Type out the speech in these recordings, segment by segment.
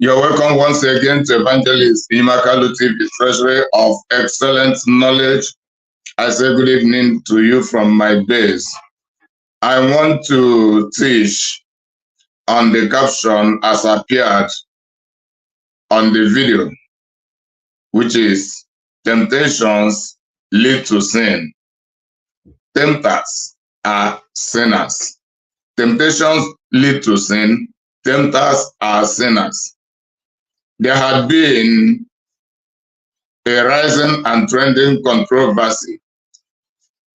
You're welcome once again to Evangelist Imakalu TV, Treasury of Excellent Knowledge. I say good evening to you from my base. I want to teach on the caption as appeared on the video, which is temptations lead to sin. Tempters are sinners. Temptations lead to sin. Tempters are sinners. There had been a rising and trending controversy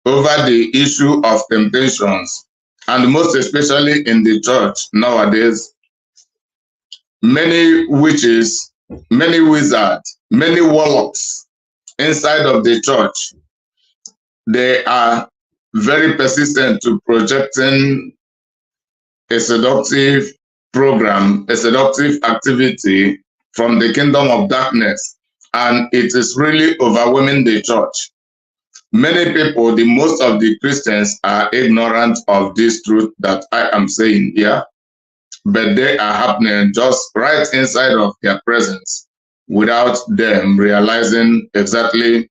over the issue of temptations, and most especially in the church nowadays. Many witches, many wizards, many warlocks inside of the church, they are very persistent to projecting a seductive program, a seductive activity from the kingdom of darkness, and it is really overwhelming the church. Many people, the most of the Christians, are ignorant of this truth that I am saying here, but they are happening just right inside of their presence without them realizing exactly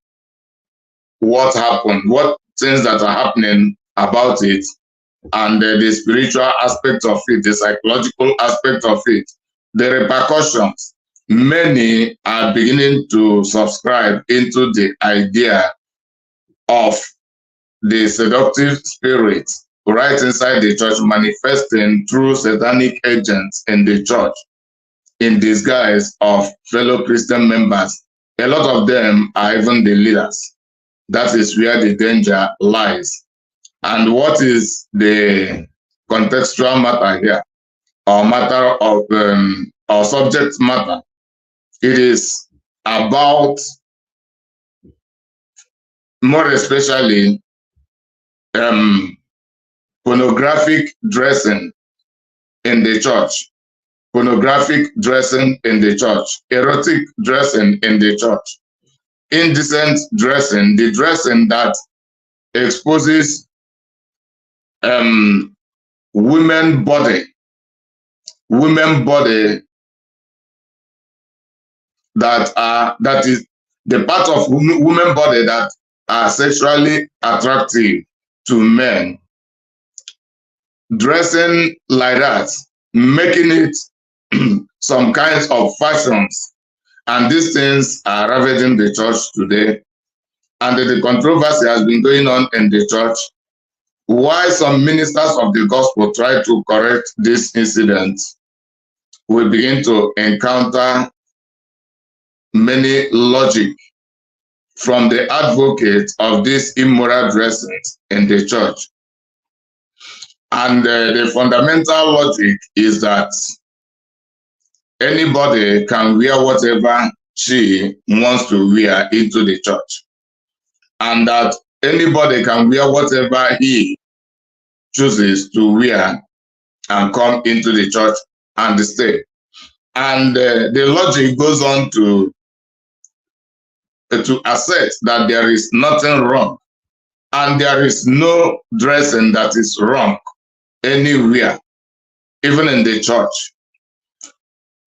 what happened, what things that are happening about it, and the spiritual aspect of it, the psychological aspect of it, the repercussions. Many are beginning to subscribe into the idea of the seductive spirit right inside the church, manifesting through satanic agents in the church in disguise of fellow Christian members. A lot of them are even the leaders. That is where the danger lies. And what is the contextual matter here, or matter of or subject matter? It is about, more especially, pornographic dressing in the church, pornographic dressing in the church, erotic dressing in the church, indecent dressing, the dressing that exposes women body that is the part of women body that are sexually attractive to men, dressing like that, making it some kinds of fashions, and these things are ravaging the church today. And the controversy has been going on in the church. Why some ministers of the gospel try to correct this incident, we begin to encounter many logic from the advocates of this immoral dressing in the church. And the fundamental logic is that anybody can wear whatever she wants to wear into the church, and that anybody can wear whatever he chooses to wear and come into the church and stay. And the logic goes on to assert that there is nothing wrong, and there is no dressing that is wrong anywhere, even in the church.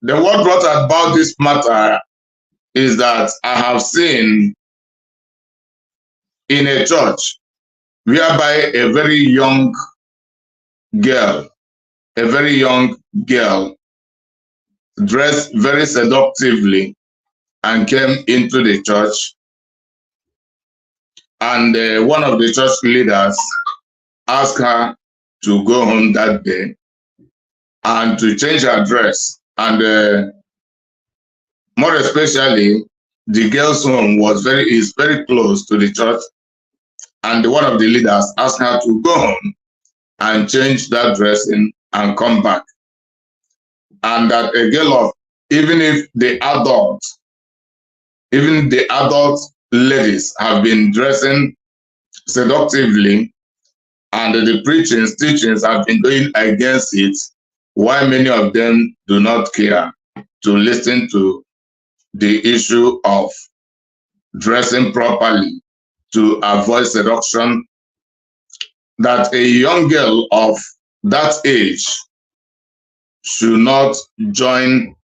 The what brought about this matter is that I have seen in a church whereby a very young girl, dressed very seductively and came into the church, and one of the church leaders asked her to go home that day and to change her dress. And more especially, the girl's home is very close to the church, and one of the leaders asked her to go home and change that dressing and come back. And that a girl of, even the adult ladies have been dressing seductively, and the teachings have been going against it, why many of them do not care to listen to the issue of dressing properly to avoid seduction, that a young girl of that age should not join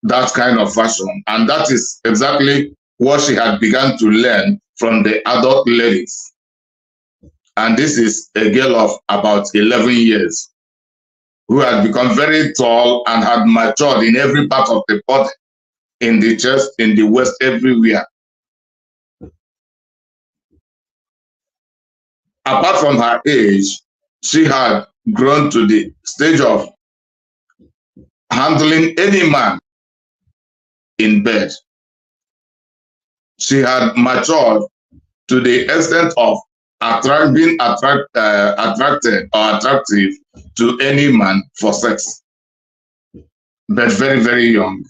that kind of fashion. And that is exactly what she had begun to learn from the adult ladies. And this is a girl of about 11 years who had become very tall and had matured in every part of the body, in the chest, in the waist, everywhere. Apart from her age, she had grown to the stage of handling any man in bed. She had matured to the extent of being attracted or attractive to any man for sex, but very, very young,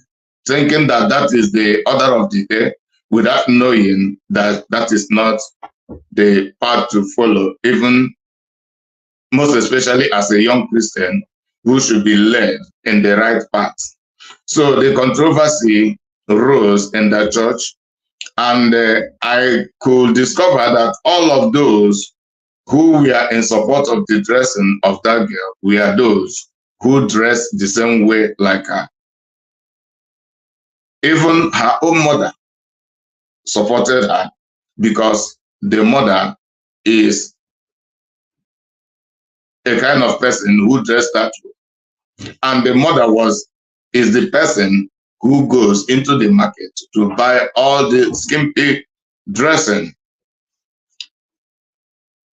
thinking that that is the order of the day, without knowing that that is not the path to follow, even most especially as a young Christian who should be led in the right path. So the controversy rose in the church, and I could discover that all of those who were in support of the dressing of that girl were those who dressed the same way like her. Even her own mother supported her, because the mother is a kind of person who dressed that way. And the mother is the person who goes into the market to buy all the skimpy dressing.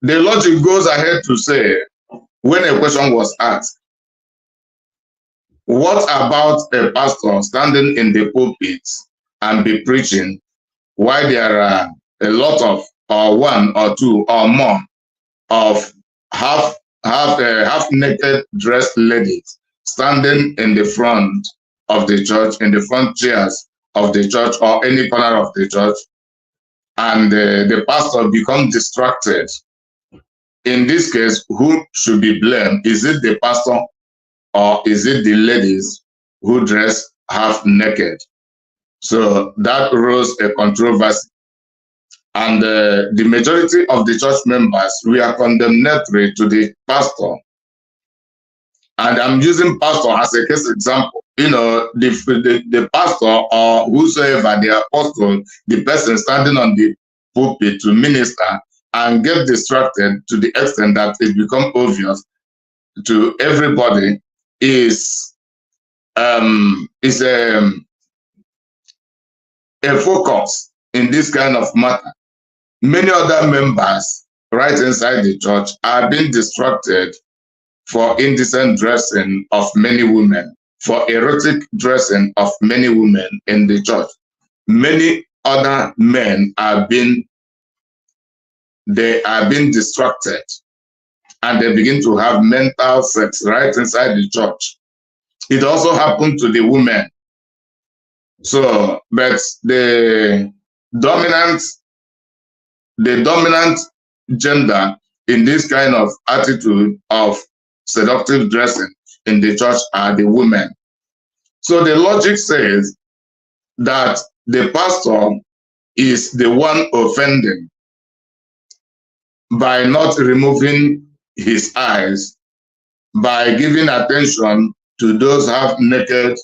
The logic goes ahead to say, when a question was asked, what about a pastor standing in the pulpit and be preaching while there are a lot of, or one or two or more of half naked dressed ladies standing in the front of the church, in the front chairs of the church or any corner of the church, and the pastor becomes distracted? In this case, who should be blamed? Is it the pastor, or is it the ladies who dress half naked? So that rose a controversy. And the majority of the church members were condemnatory to the pastor. And I'm using pastor as a case example. You know, the pastor or whosoever, the apostle, the person standing on the pulpit to minister, and get distracted to the extent that it becomes obvious to everybody, is a focus in this kind of matter. Many other members right inside the church are being distracted for indecent dressing of many women, for erotic dressing of many women in the church. Many other men are being distracted, and they begin to have mental sex right inside the church. It also happened to the women. So, but the dominant gender in this kind of attitude of seductive dressing in the church are the women. So the logic says that the pastor is the one offending by not removing his eyes, by giving attention to those half naked,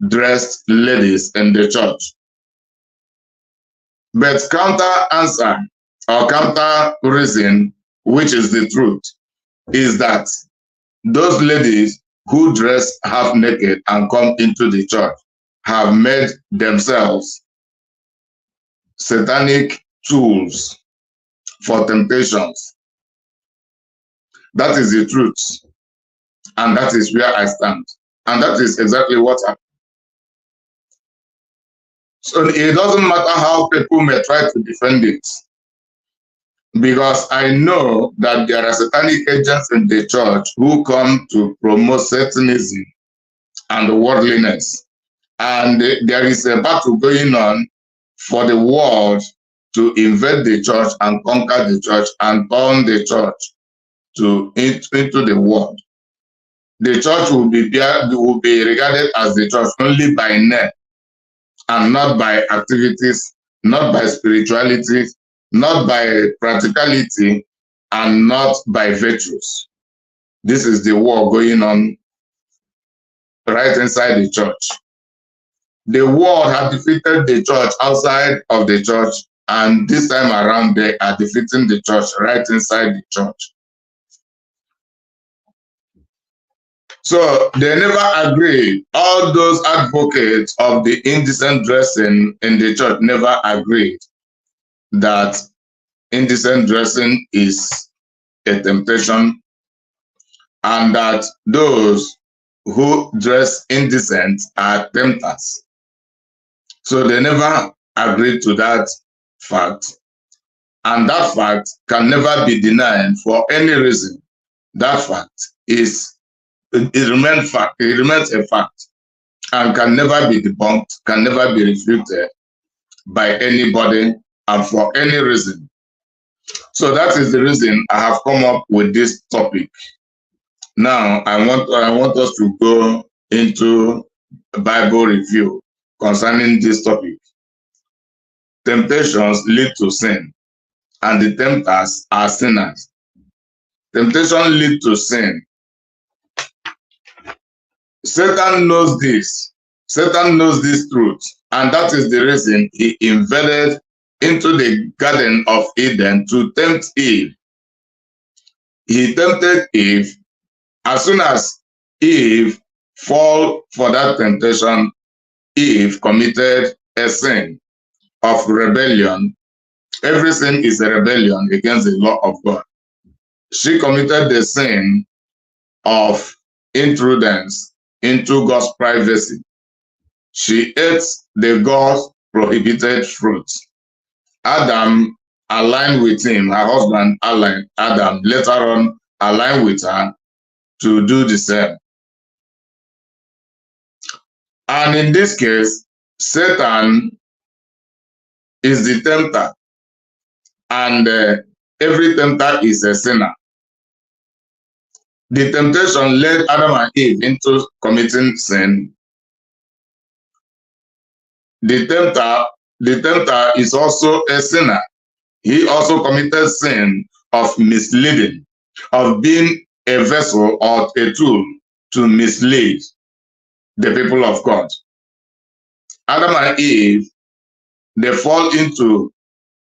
dressed ladies in the church. But counter answer or counter reason, which is the truth, is that those ladies who dress half naked and come into the church have made themselves satanic tools for temptations. That is the truth. And that is where I stand. And that is exactly what happened. So it doesn't matter how people may try to defend it, because I know that there are satanic agents in the church who come to promote Satanism and worldliness. And there is a battle going on for the world to invade the church and conquer the church and turn the church into the world. The church will be regarded as the church only by name and not by activities, not by spirituality, not by practicality, and not by virtues. This is the war going on right inside the church. The world had defeated the church outside of the church, and this time around they are defeating the church right inside the church. So they never agreed. All those advocates of the indecent dressing in the church never agreed that indecent dressing is a temptation, and that those who dress indecent are tempters. So they never agreed to that fact. And that fact can never be denied for any reason. That fact it remains a fact and can never be debunked, can never be refuted by anybody and for any reason. So that is the reason I have come up with this topic. Now I want us to go into a Bible review concerning this topic. Temptations lead to sin, and the tempters are sinners. Temptation leads to sin. Satan knows this. Satan knows this truth, and that is the reason he invaded into the Garden of Eden to tempt Eve. He tempted Eve. As soon as Eve fell for that temptation, Eve committed a sin of rebellion. Every sin is a rebellion against the law of God. She committed the sin of intrudence into God's privacy. She ate the God's prohibited fruit. Adam aligned with him, her husband Adam later on aligned with her to do the same. And in this case, Satan is the tempter, and every tempter is a sinner. The temptation led Adam and Eve into committing sin. The tempter is also a sinner. He also committed sin of misleading, of being a vessel or a tool to mislead the people of God. Adam and Eve, they fall into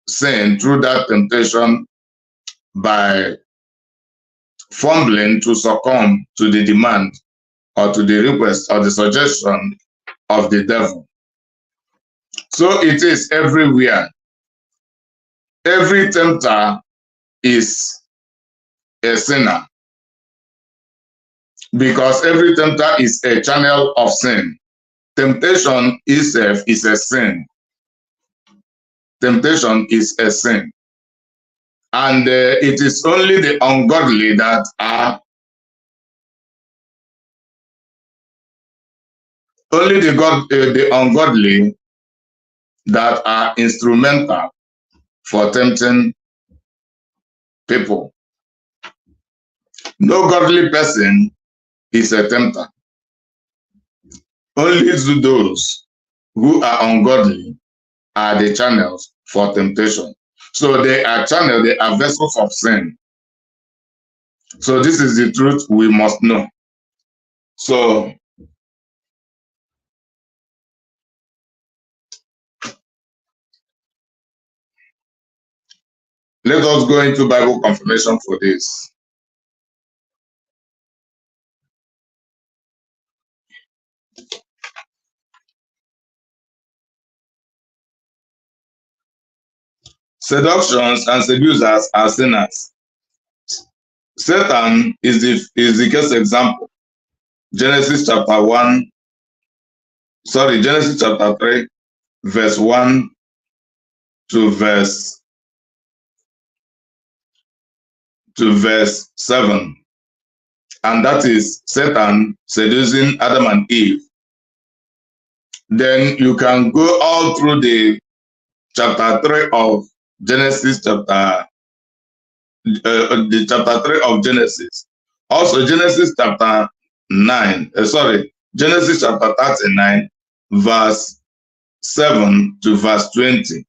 sin through that temptation by fumbling to succumb to the demand or to the request or the suggestion of the devil. So it is everywhere. Every tempter is a sinner, because every tempter is a channel of sin. Temptation itself is a sin. Temptation is a sin. And it is only the ungodly that are the ungodly that are instrumental for tempting people. No godly person is a tempter. Only those who are ungodly are the channels for temptation. So they are channels, they are vessels of sin. So this is the truth we must know. So Let us go into Bible confirmation for this. Seductions and seducers are sinners. Satan is the case example. Genesis chapter 3, verse 1 to verse 7. And that is Satan seducing Adam and Eve. Then you can go all through the chapter 3 of Genesis, the chapter 3 of Genesis. Also Genesis chapter 39, verse 7 to verse 20.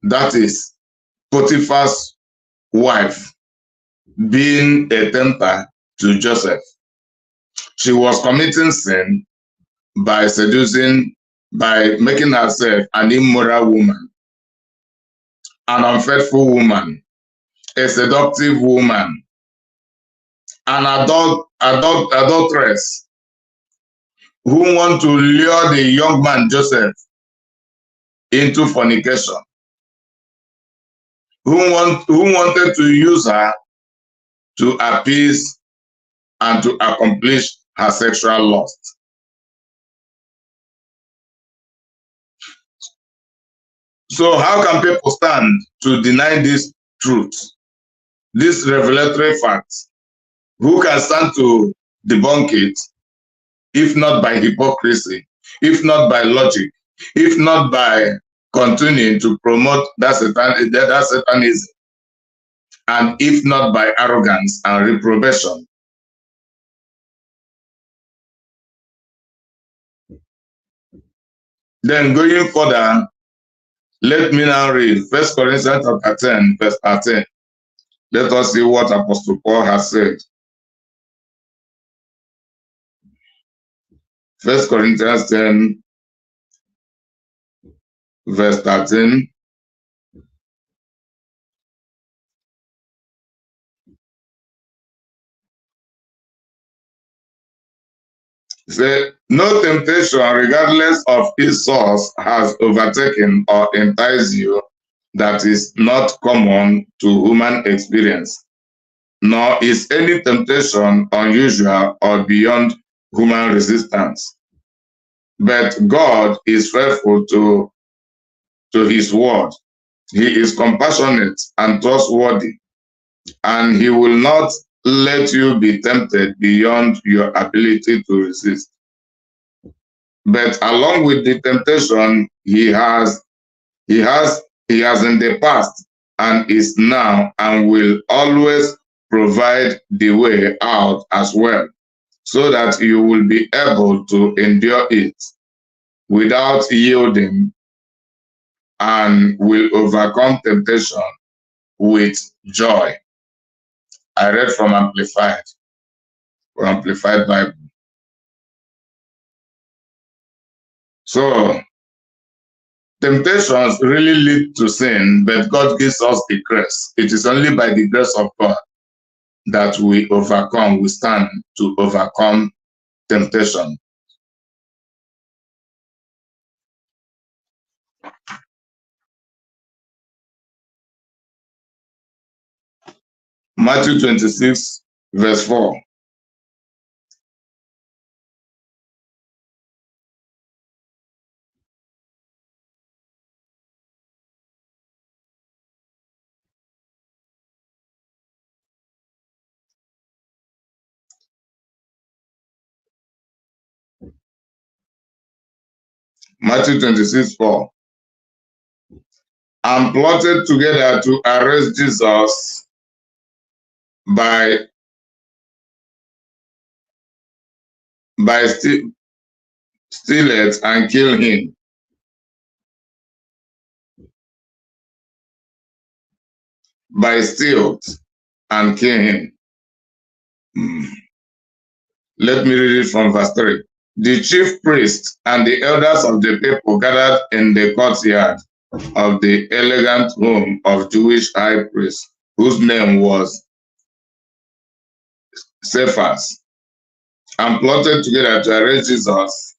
That is Potiphar's wife being a tempter to Joseph. She was committing sin by making herself an immoral woman, an unfaithful woman, a seductive woman, an adulteress who want to lure the young man Joseph into fornication, who wanted to use her to appease and to accomplish her sexual lust. So how can people stand to deny this truth, this revelatory fact? Who can stand to debunk it, if not by hypocrisy, if not by logic, if not by continuing to promote that satanism, and if not by arrogance and reprobation? Then going further, let me now read 1 Corinthians chapter 10, verse 13. Let us see what Apostle Paul has said. 1 Corinthians 10, verse 13. Say, no temptation, regardless of its source, has overtaken or enticed you that is not common to human experience, nor is any temptation unusual or beyond human resistance. But God is faithful to his word. He is compassionate and trustworthy, and he will not let you be tempted beyond your ability to resist. But along with the temptation, he has in the past and is now and will always provide the way out as well, so that you will be able to endure it without yielding, and will overcome temptation with joy. I read from Amplified Bible. So temptations really lead to sin, but God gives us the grace. It is only by the grace of God that we stand to overcome temptation. Matthew 26, verse 4. Matthew 26, 4. And plotted together to arrest Jesus by steal it and kill him. By steal and kill him. Let me read it from verse 3. The chief priests and the elders of the people gathered in the courtyard of the elegant home of Jewish high priest, whose name was Cephas, and plotted together to arrest Jesus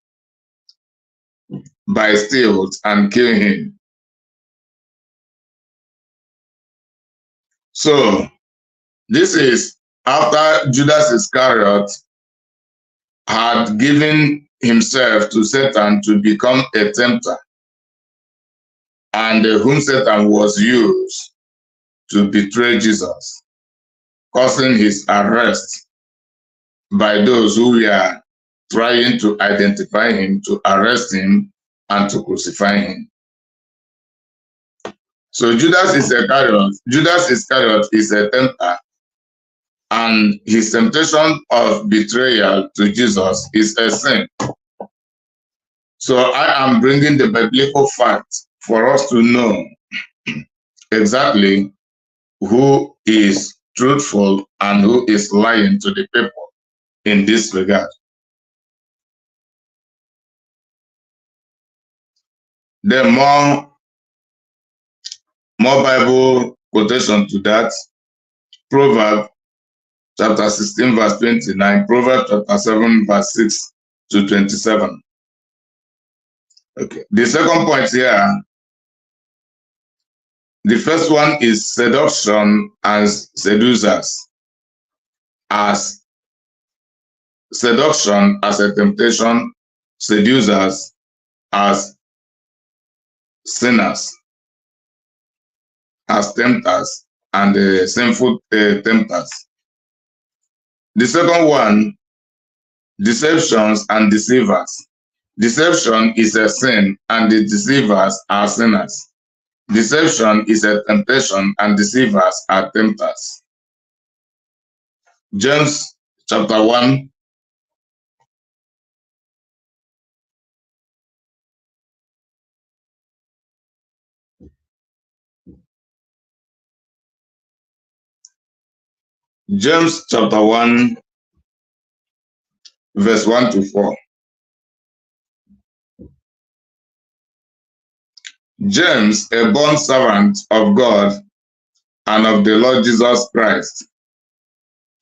by stealth and kill him. So this is after Judas Iscariot had given himself to Satan to become a tempter, and whom Satan was used to betray Jesus, causing his arrest by those who were trying to identify him, to arrest him, and to crucify him. So Judas Iscariot is a tempter, and his temptation of betrayal to Jesus is a sin. So I am bringing the biblical fact for us to know exactly who is truthful and who is lying to the people in this regard. Then more Bible quotation to that. Proverbs chapter 16 verse 29, Proverbs chapter 7 verse 6 to 27. Okay. The second point here, the first one is seduction and seducers. As seduction as a temptation, seducers as sinners, as tempters, and sinful tempters. The second one, deceptions and deceivers. Deception is a sin, and the deceivers are sinners. Deception is a temptation, and deceivers are tempters. James chapter 1. James chapter 1, verse 1 to 4. James, a born servant of God and of the Lord Jesus Christ,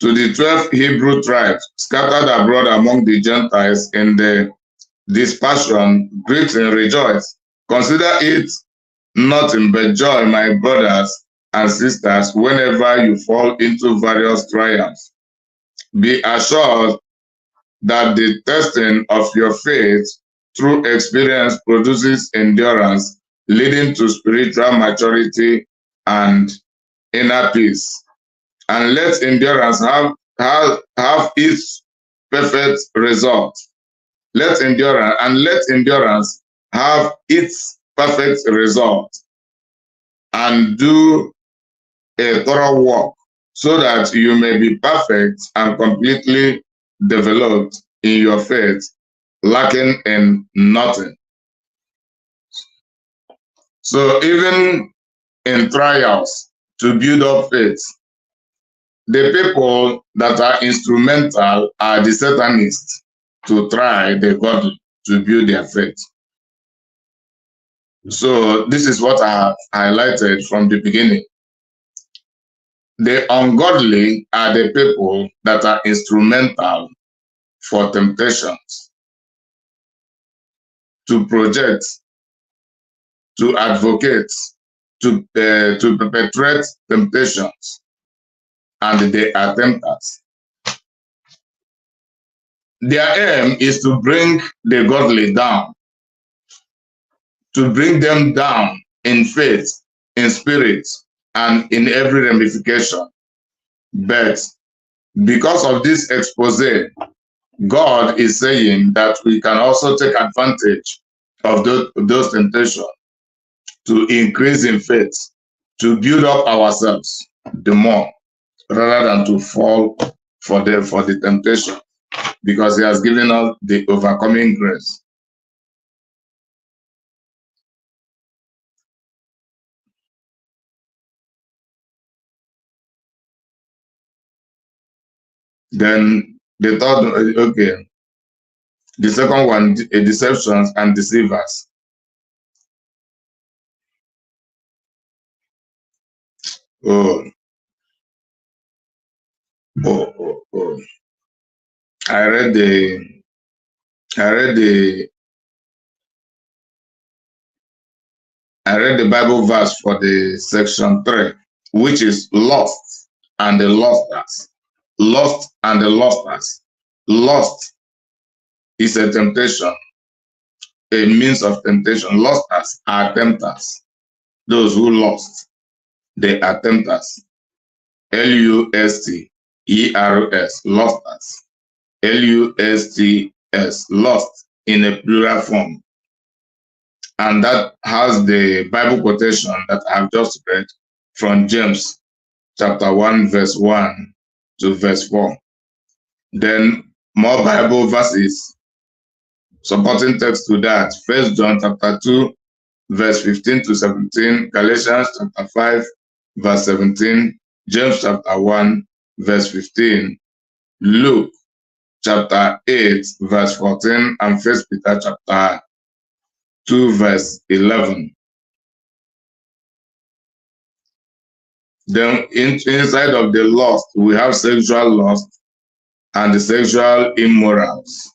to the 12 Hebrew tribes scattered abroad among the Gentiles in the dispersion, greet and rejoice. Consider it nothing but joy, my brothers and sisters, whenever you fall into various trials. Be assured that the testing of your faith through experience produces endurance, leading to spiritual maturity and inner peace. And let endurance have its perfect result. Let endurance have its perfect result, and do a thorough work, so that you may be perfect and completely developed in your faith, lacking in nothing. So even in trials to build up faith, the people that are instrumental are the Satanists to try the godly to build their faith. So this is what I have highlighted from the beginning. The ungodly are the people that are instrumental for temptations, to project, to advocate, to perpetrate temptations, and they are tempters. Their aim is to bring the godly down, to bring them down in faith, in spirit, and in every ramification. But because of this expose, God is saying that we can also take advantage of those temptations to increase in faith, to build up ourselves the more, rather than to fall for the temptation, because He has given us the overcoming grace. Then the third, okay, the second one, deceptions and deceivers. Oh, oh. I read the I read the I read the Bible verse for the section 3, which is lost and the losters. Lost and the losters. Lost is a temptation, a means of temptation. Losters are tempters. Those who lost, they are tempters. Lusters. Losters. Lusts, lost in a plural form. And that has the Bible quotation that I've just read from James chapter 1, verse 1 to verse 4. Then more Bible verses supporting text to that. First John chapter 2, verse 15 to 17, Galatians chapter 5, verse 17, James chapter 1, verse 15, Luke chapter 8, verse 14, and First Peter chapter 2, verse 11. Then inside of the lust, we have sexual lust and the sexual immorals.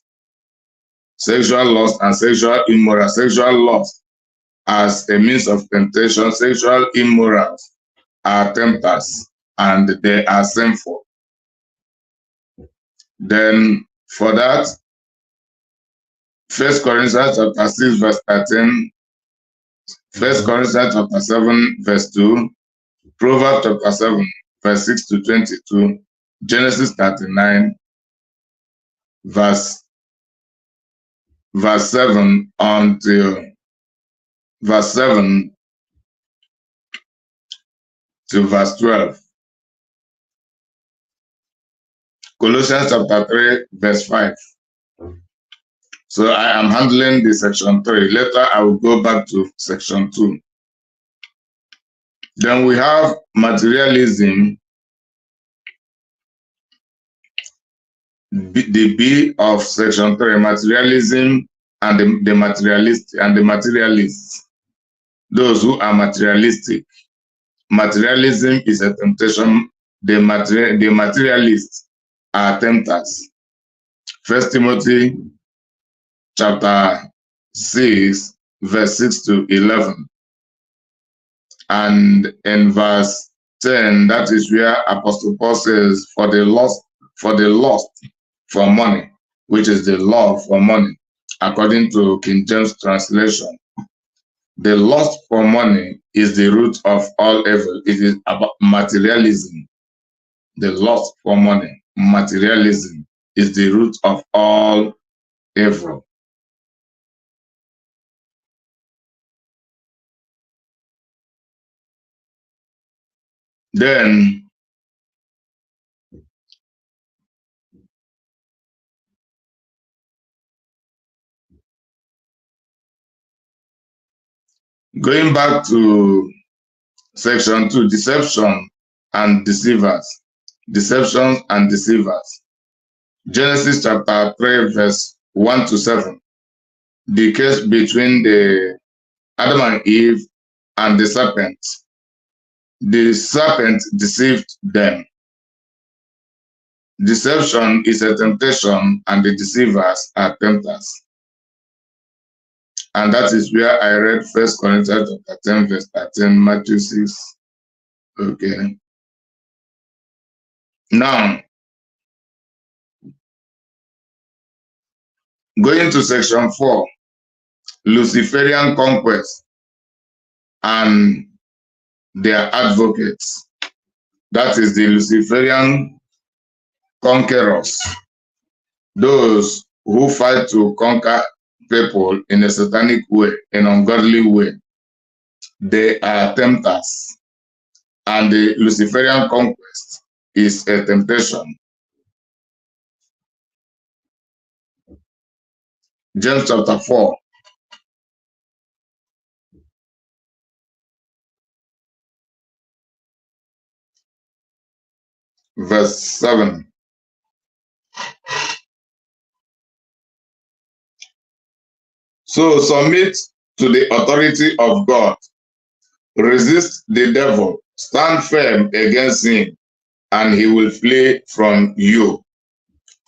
Sexual lust and sexual immoral. Sexual lust as a means of temptation. Sexual immorals are tempters and they are sinful. Then for that, 1 Corinthians chapter 6, verse 13, 1 Corinthians chapter 7, verse 2, Proverbs chapter 7, verse 6 to 22, Genesis 39, verse 7 until verse 7 to verse 12. Colossians chapter 3, verse 5. So I am handling the section 3. Later I will go back to section 2. Then we have materialism, the B of section 3, materialism and the materialists. Those who are materialistic. Materialism is a temptation. The materialists are tempters. 1 Timothy chapter 6, verse 6 to 11. And in verse 10, that is where Apostle Paul says, for the lust for money, which is the love for money, according to King James translation. The lust for money is the root of all evil. It is about materialism. The lust for money, materialism, is the root of all evil. Then going back to section 2, deception and deceivers. Deceptions and deceivers. Genesis chapter 3, verse 1 to 7. The case between the Adam and Eve and the serpent. The serpent deceived them. Deception is a temptation and the deceivers are tempters. And that is where I read 1 Corinthians chapter 10, verse 13, Matthew 6. Okay. Now, going to section 4, Luciferian conquest and their advocates. That is the Luciferian conquerors, those who fight to conquer people in a satanic way, an ungodly way. They are tempters, and the Luciferian conquest is a temptation. James chapter 4, verse 7. So submit to the authority of God. Resist the devil, stand firm against him, and he will flee from you.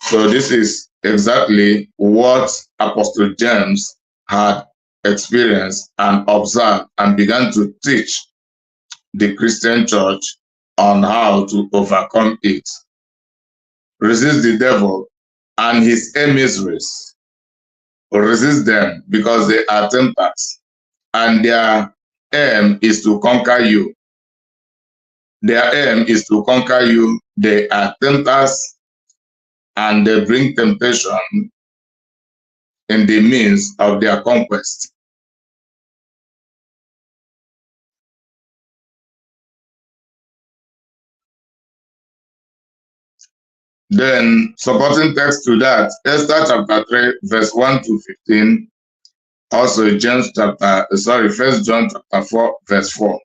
So this is exactly what Apostle James had experienced and observed and began to teach the Christian church on how to overcome it. Resist the devil and his emissaries. Resist them because they are tempters, and their aim is to conquer you. Their aim is to conquer you. They are tempters, and they bring temptation in the means of their conquest. Then, supporting text to that, Esther chapter 3, verse 1 to 15, also First John chapter 4, verse 4.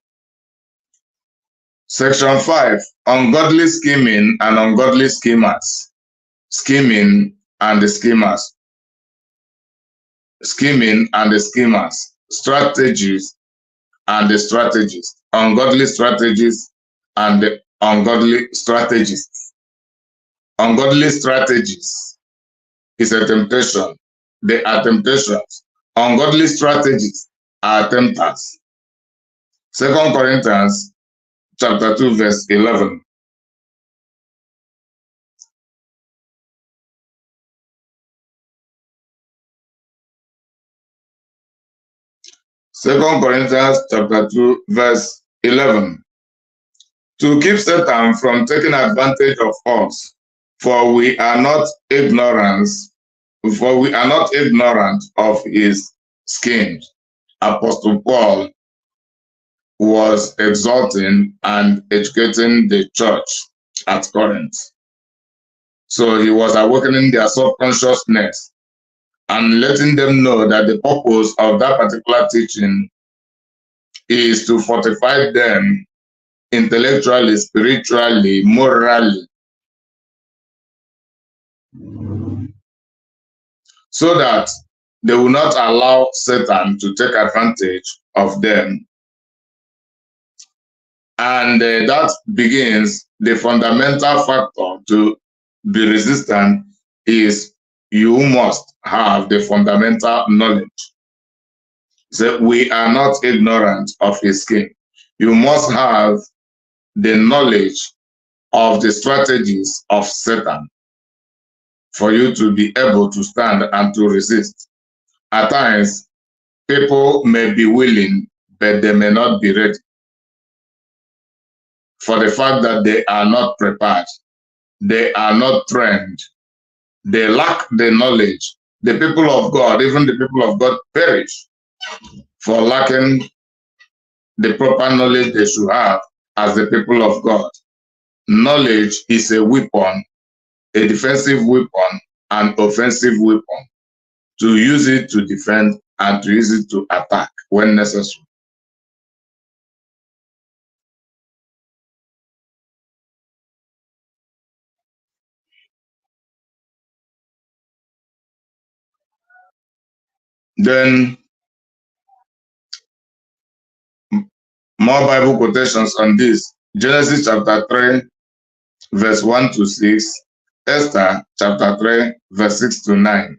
Section 5, ungodly scheming and ungodly schemers. Scheming and the schemers. Scheming and the schemers. Strategies and the strategists. Ungodly strategies and the ungodly strategists. Ungodly strategies is a temptation. They are temptations. Ungodly strategies are tempters. 2 Corinthians chapter 2, verse 11. Second Corinthians chapter 2, verse 11. To keep Satan from taking advantage of us, for we are not ignorant of his schemes. Apostle Paul was exalting and educating the church at Corinth. So he was awakening their subconsciousness and letting them know that the purpose of that particular teaching is to fortify them intellectually, spiritually, morally, so that they will not allow Satan to take advantage of them. And that begins the fundamental factor to be resistant is you must have the fundamental knowledge. So we are not ignorant of his scheme. You must have the knowledge of the strategies of Satan for you to be able to stand and to resist. At times, people may be willing, but they may not be ready for the fact that they are not prepared. They are not trained. They lack the knowledge. The people of God, even the people of God, perish for lacking the proper knowledge they should have as the people of God. Knowledge is a weapon, a defensive weapon, an offensive weapon. To use it to defend and to use it to attack when necessary. Then more Bible quotations on this. Genesis chapter 3, verse 1 to 6. Esther chapter 3, verse 6 to 9.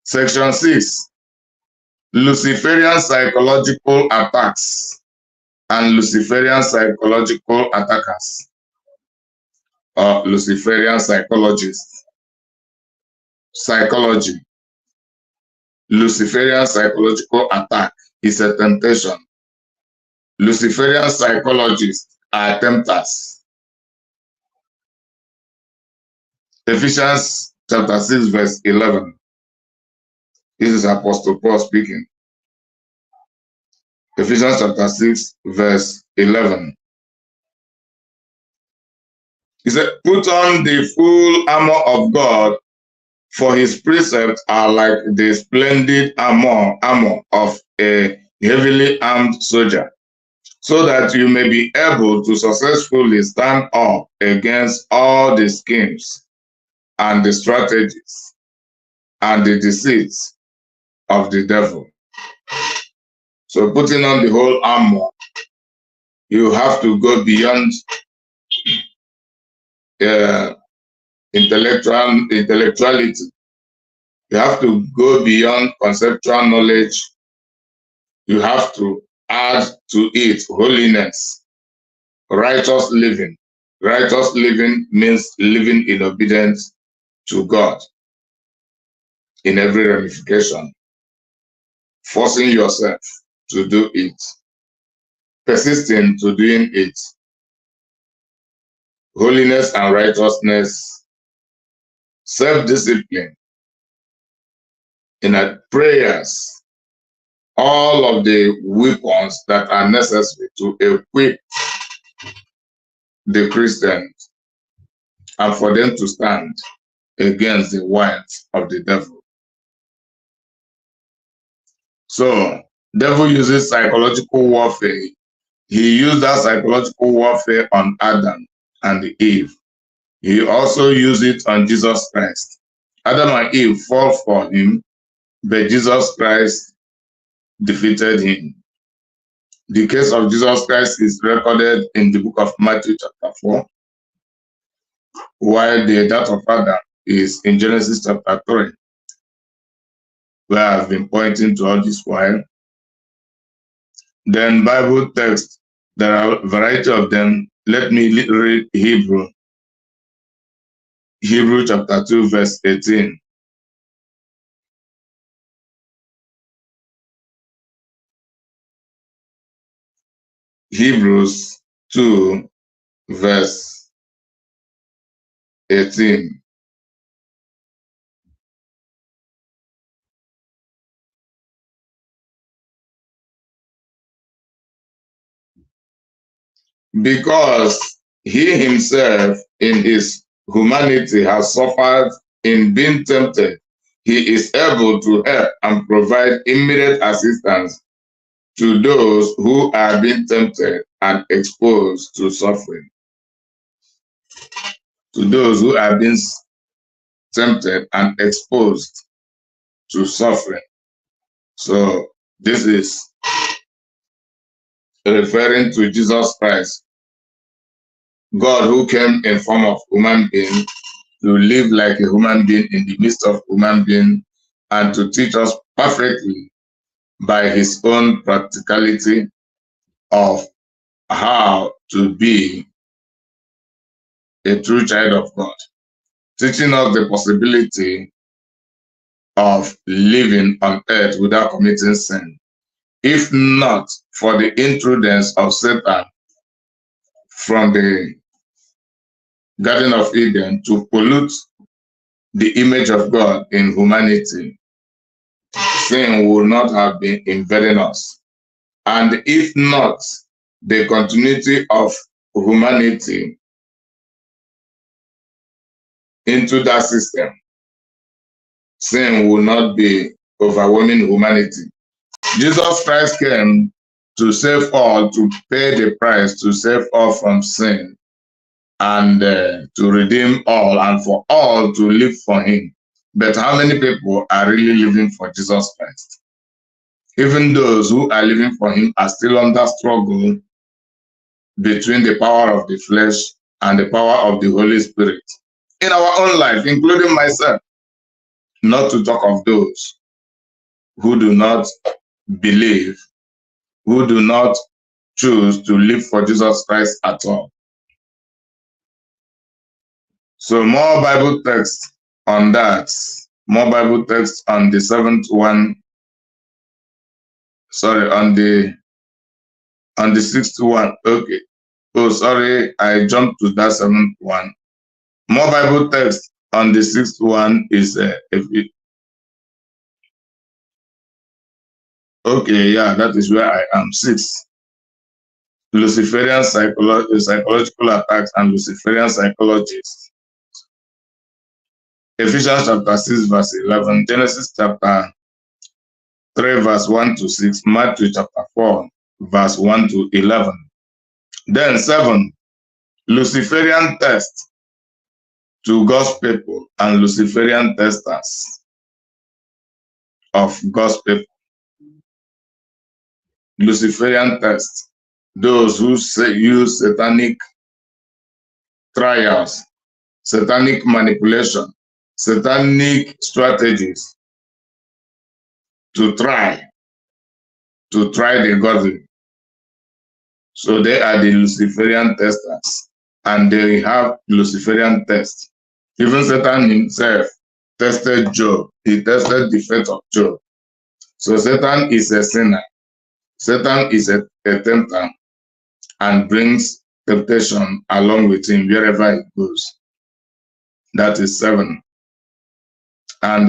Section 6. Luciferian psychological attacks and Luciferian psychological attackers, or Luciferian psychologists. Psychology. Luciferian psychological attack is a temptation. Luciferian psychologists are tempters. Ephesians chapter 6, verse 11. This is Apostle Paul speaking. Ephesians chapter 6, verse 11. He said, put on the full armor of God, for his precepts are like the splendid armor of a heavily armed soldier, so that you may be able to successfully stand up against all the schemes and the strategies and the deceits of the devil. So putting on the whole armor You have to go beyond uh, intellectuality. You have to go beyond conceptual knowledge. You have to add to it holiness, righteous living. Righteous living means living in obedience to God in every ramification, forcing yourself to do it, persisting to doing it. Holiness and righteousness, self-discipline, in our prayers, all of the weapons that are necessary to equip the Christians and for them to stand against the wiles of the devil. So, devil uses psychological warfare. He used that psychological warfare on Adam and Eve. He also used it on Jesus Christ. Adam and Eve fall for him, but Jesus Christ defeated him. The case of Jesus Christ is recorded in the book of Matthew chapter 4, while the death of Adam is in Genesis chapter 3, where I've been pointing to all this while. Then Bible text, there are a variety of them. Let me read Hebrew chapter 2, verse 18. Hebrews 2, verse 18. Because he himself in his humanity has suffered in being tempted, he is able to help and provide immediate assistance to those who are being tempted and exposed to suffering. To those who are being tempted and exposed to suffering. So this is referring to Jesus Christ, God who came in form of human being to live like a human being in the midst of human being and to teach us perfectly by his own practicality of how to be a true child of God, teaching us the possibility of living on earth without committing sin. If not for the intrudence of Satan from the Garden of Eden to pollute the image of God in humanity, sin would not have been invading us. And if not the continuity of humanity into that system, sin will not be overwhelming humanity. Jesus Christ came to save all, to pay the price, to save all from sin, and to redeem all, and for all to live for him. But how many people are really living for Jesus Christ? Even those who are living for him are still under struggle between the power of the flesh and the power of the Holy Spirit in our own life, including myself, not to talk of those who do not believe, who do not choose to live for Jesus Christ at all. So more Bible text on that, more Bible text on the seventh one, sorry, on the sixth one. Okay. Oh, sorry, I jumped to that seventh one. More Bible text on the sixth one is okay, yeah, that is where I am. 6. Luciferian psychological attacks and Luciferian psychologists. Ephesians chapter 6, verse 11, Genesis chapter 3, verse 1 to 6, Matthew chapter 4, verse 1 to 11. Then 7, Luciferian test to God's people and Luciferian testers of God's people. Luciferian test. those who use satanic trials, satanic manipulation, satanic strategies to try the godly. So they are the Luciferian testers, and they have Luciferian tests. Even Satan himself tested Job. He tested the faith of Job. So Satan is a sinner. Satan is a tempter and brings temptation along with him wherever he goes. That is 7. And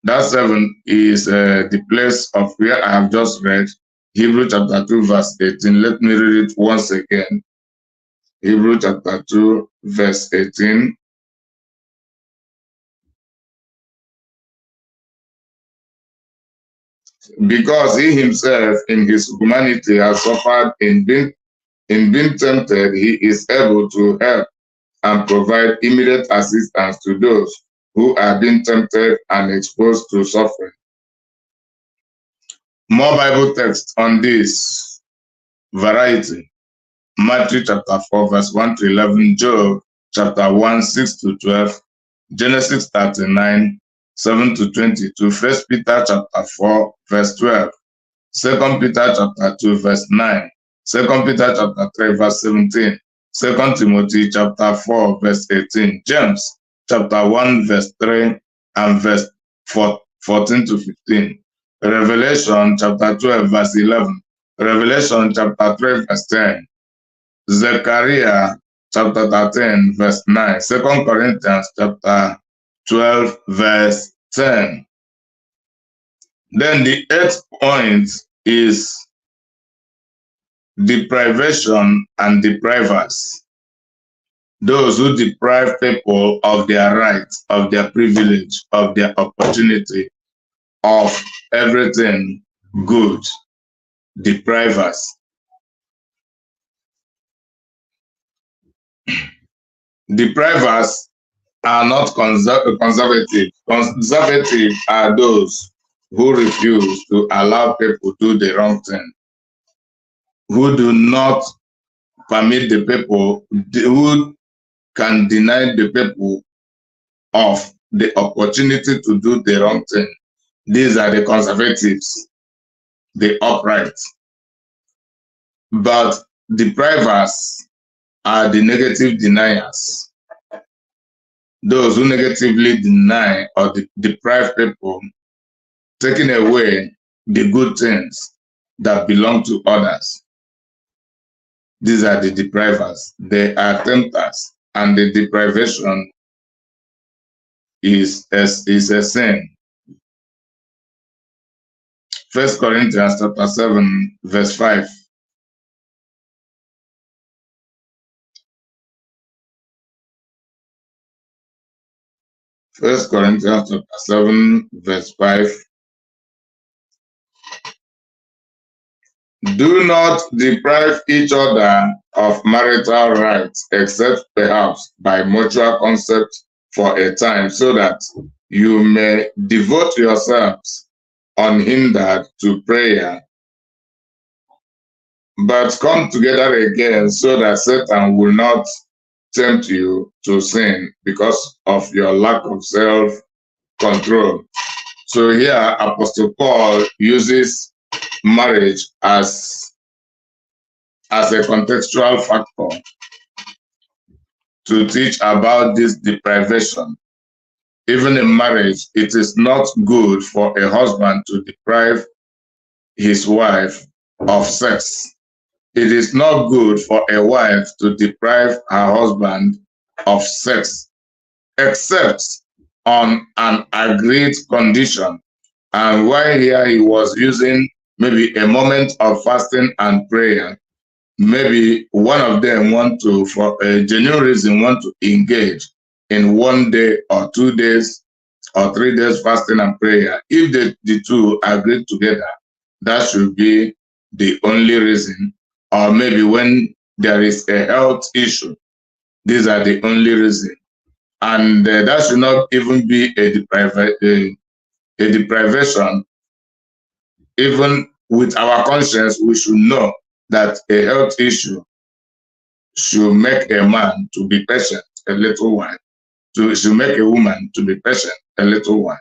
that 7 is the place of where I have just read, Hebrew chapter 2, verse 18. Let me read it once again. Hebrew chapter 2, verse 18. Because he himself in his humanity has suffered in being tempted, he is able to help and provide immediate assistance to those who are being tempted and exposed to suffering. More Bible text on this variety. Matthew chapter 4, verse 1 to 11, Job chapter 1, 6 to 12, Genesis 39, 7 to 22, 1 Peter chapter 4, verse 12, 2 Peter chapter 2, verse 9, 2 Peter chapter 3, verse 17, 2 Timothy chapter 4, verse 18, James chapter 1, verse 3, and verse 14 to 15, Revelation chapter 12, verse 11, Revelation chapter 3, verse 10, Zechariah chapter 13, verse 9, 2 Corinthians chapter 12, verse 10. Then the 8th point is deprivation and deprivers. Those who deprive people of their rights, of their privilege, of their opportunity, of everything good. Deprivers. Deprivers are not conservative. Conservative are those who refuse to allow people to do the wrong thing, who do not permit the people, who can deny the people of the opportunity to do the wrong thing. These are the conservatives, the upright. But deprivers are the negative deniers. Those who negatively deny or deprive people, taking away the good things that belong to others. These are the deprivers. They are tempters, and the deprivation is a sin. 1 Corinthians chapter 7, verse 5. First Corinthians chapter 7, verse 5. Do not deprive each other of marital rights, except perhaps by mutual consent for a time, so that you may devote yourselves unhindered to prayer. But come together again, so that Satan will not tempt you to sin because of your lack of self-control. So here, Apostle Paul uses marriage as a contextual factor to teach about this deprivation. Even in marriage, it is not good for a husband to deprive his wife of sex. It is not good for a wife to deprive her husband of sex, except on an agreed condition. And while here he was using maybe a moment of fasting and prayer, maybe one of them want to, for a genuine reason, want to engage in 1 day or 2 days or 3 days fasting and prayer. If the two agree together, that should be the only reason. Or maybe when there is a health issue, these are the only reason. And that should not even be a deprivation. Even with our conscience, we should know that a health issue should make a man to be patient a little while, should make a woman to be patient a little while.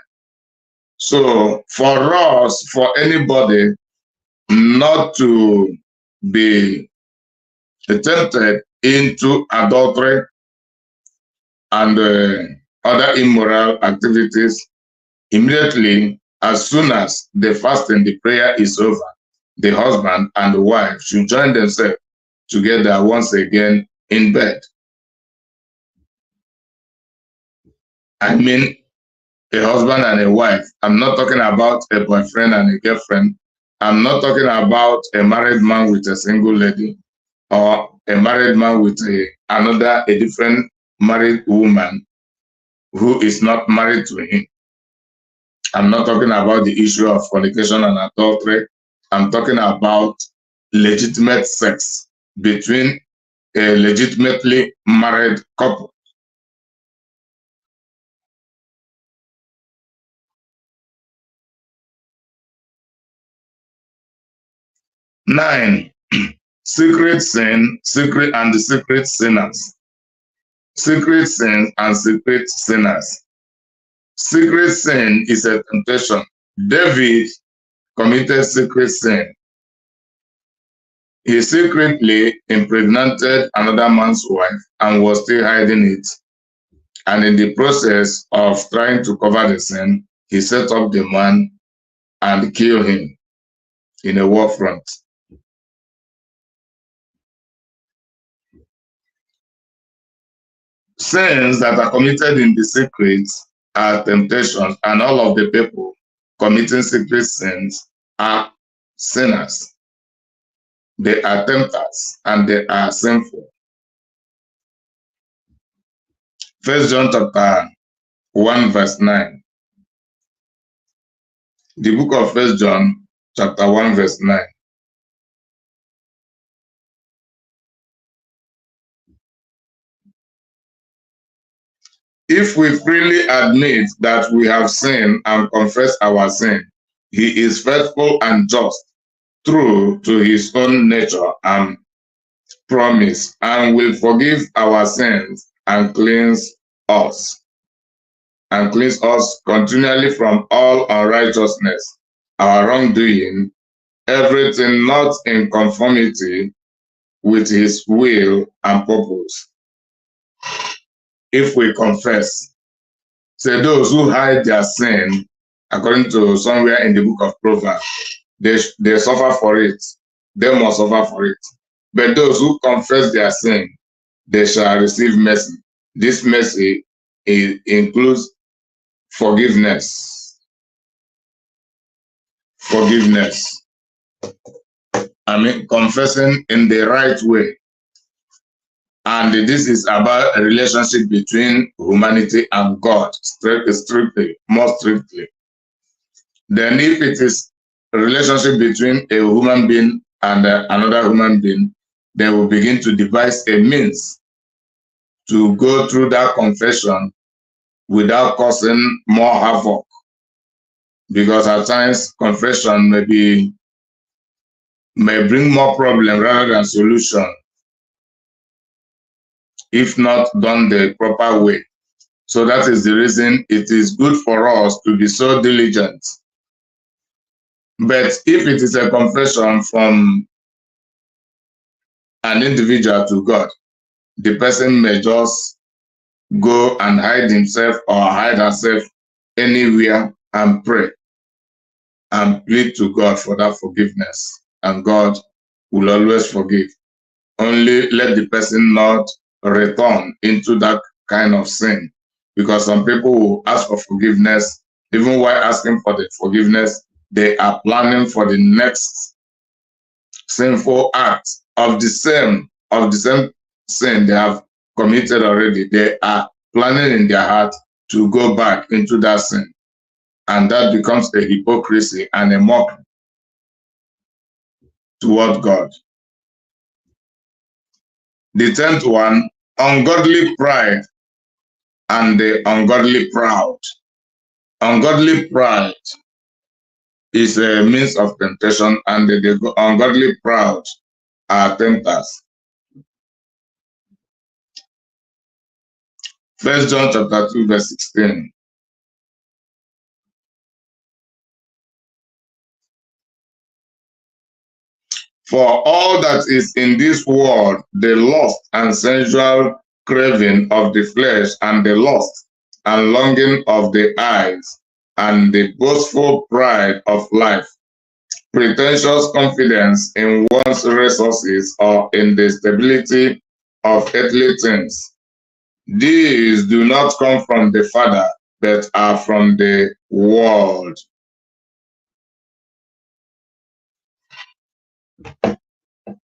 So for us, for anybody not to be tempted into adultery and other immoral activities, immediately as soon as the fasting, the prayer is over, the husband and the wife should join themselves together once again in bed. I mean, a husband and a wife. I'm not talking about a boyfriend and a girlfriend. I'm not talking about a married man with a single lady or a married man with a different married woman who is not married to him. I'm not talking about the issue of fornication and adultery. I'm talking about legitimate sex between a legitimately married couple. 9. Secret sin, secret and the secret sinners. Secret sins and secret sinners. Secret sin is a temptation. David committed secret sin. He secretly impregnated another man's wife and was still hiding it. And in the process of trying to cover the sin, he set up the man and killed him in a war front. Sins that are committed in the secret are temptations, and all of the people committing secret sins are sinners. They are tempters and they are sinful. 1 John chapter 1 verse 9. The book of 1 John chapter 1 verse 9. If we freely admit that we have sinned and confess our sin, he is faithful and just, true to his own nature and promise, and will forgive our sins and cleanse us continually from all unrighteousness, our wrongdoing, everything not in conformity with his will and purpose. If we confess, say those who hide their sin, according to somewhere in the book of Proverbs, they suffer for it. They must suffer for it. But those who confess their sin, they shall receive mercy. This mercy includes forgiveness. Forgiveness. I mean, confessing in the right way. And this is about a relationship between humanity and God, strictly, more strictly. Then if it is a relationship between a human being and another human being, they will begin to devise a means to go through that confession without causing more havoc. Because at times, confession may bring more problem rather than solution if not done the proper way. So that is the reason it is good for us to be so diligent. But if it is a confession from an individual to God, the person may just go and hide himself or hide herself anywhere and pray and plead to God for that forgiveness. And God will always forgive. Only let the person not return into that kind of sin. Because some people will ask for forgiveness, even while asking for the forgiveness, they are planning for the next sinful act of the same sin they have committed already. They are planning in their heart to go back into that sin. And that becomes a hypocrisy and a mockery toward God. The 10th one, ungodly pride and the ungodly proud. Ungodly pride is a means of temptation, and the ungodly proud are tempters. 1 John chapter 2, verse 16. For all that is in this world, the lust and sensual craving of the flesh, and the lust and longing of the eyes, and the boastful pride of life, pretentious confidence in one's resources or in the stability of earthly things. These do not come from the Father, but are from the world.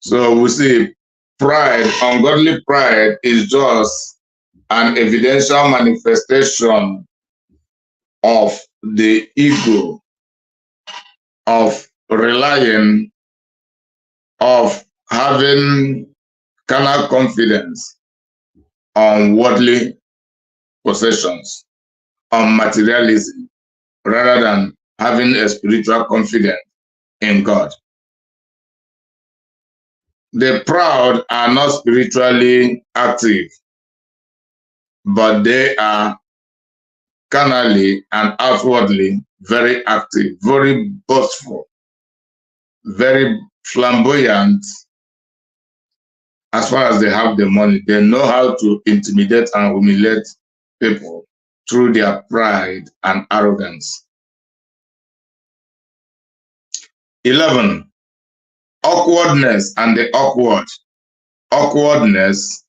So we see pride, ungodly pride is just an evidential manifestation of the ego, of relying, of having carnal confidence on worldly possessions, on materialism, rather than having a spiritual confidence in God. The proud are not spiritually active, but they are carnally and outwardly very active, very boastful, very flamboyant. As far as they have the money, they know how to intimidate and humiliate people through their pride and arrogance. 11. Awkwardness and the awkward. Awkwardness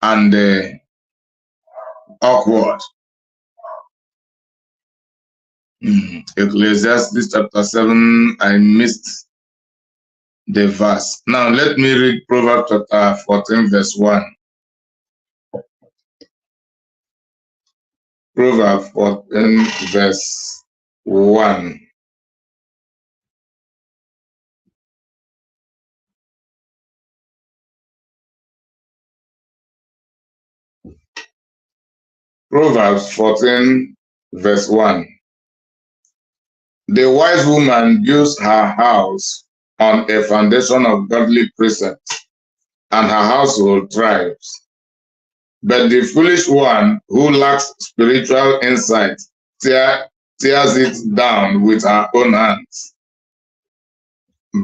and the awkward. Ecclesiastes chapter 7, I missed the verse. Now let me read Proverbs chapter 14, verse 1. Proverbs 14, verse 1. Proverbs 14, verse 1. The wise woman builds her house on a foundation of godly precepts, and her household thrives. But the foolish one who lacks spiritual insight tears it down with her own hands.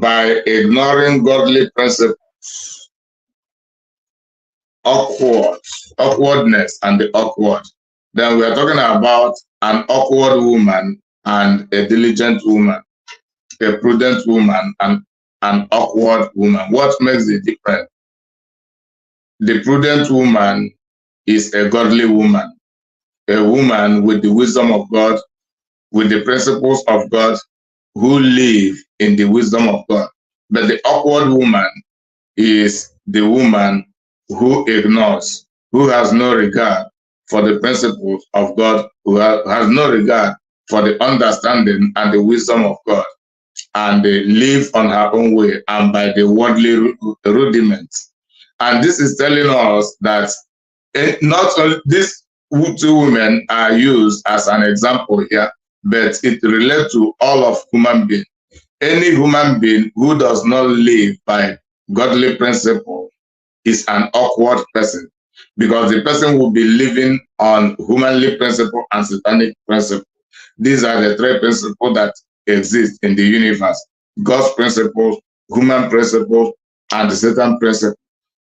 By ignoring godly principles, awkwardness and the awkward. Then we are talking about an awkward woman and a diligent woman, a prudent woman and an awkward woman. What makes the difference? The prudent woman is a godly woman, a woman with the wisdom of God, with the principles of God, who live in the wisdom of God. But the awkward woman is the woman who ignores, who has no regard for the principles of God, who has no regard for the understanding and the wisdom of God, and they live on her own way and by the worldly rudiments. And this is telling us that not only these two women are used as an example here, but it relates to all of human beings. Any human being who does not live by godly principle is an awkward person, because the person will be living on humanly principle and satanic principle. These are the three principles that exist in the universe: God's principles, human principles, and the Satan principle.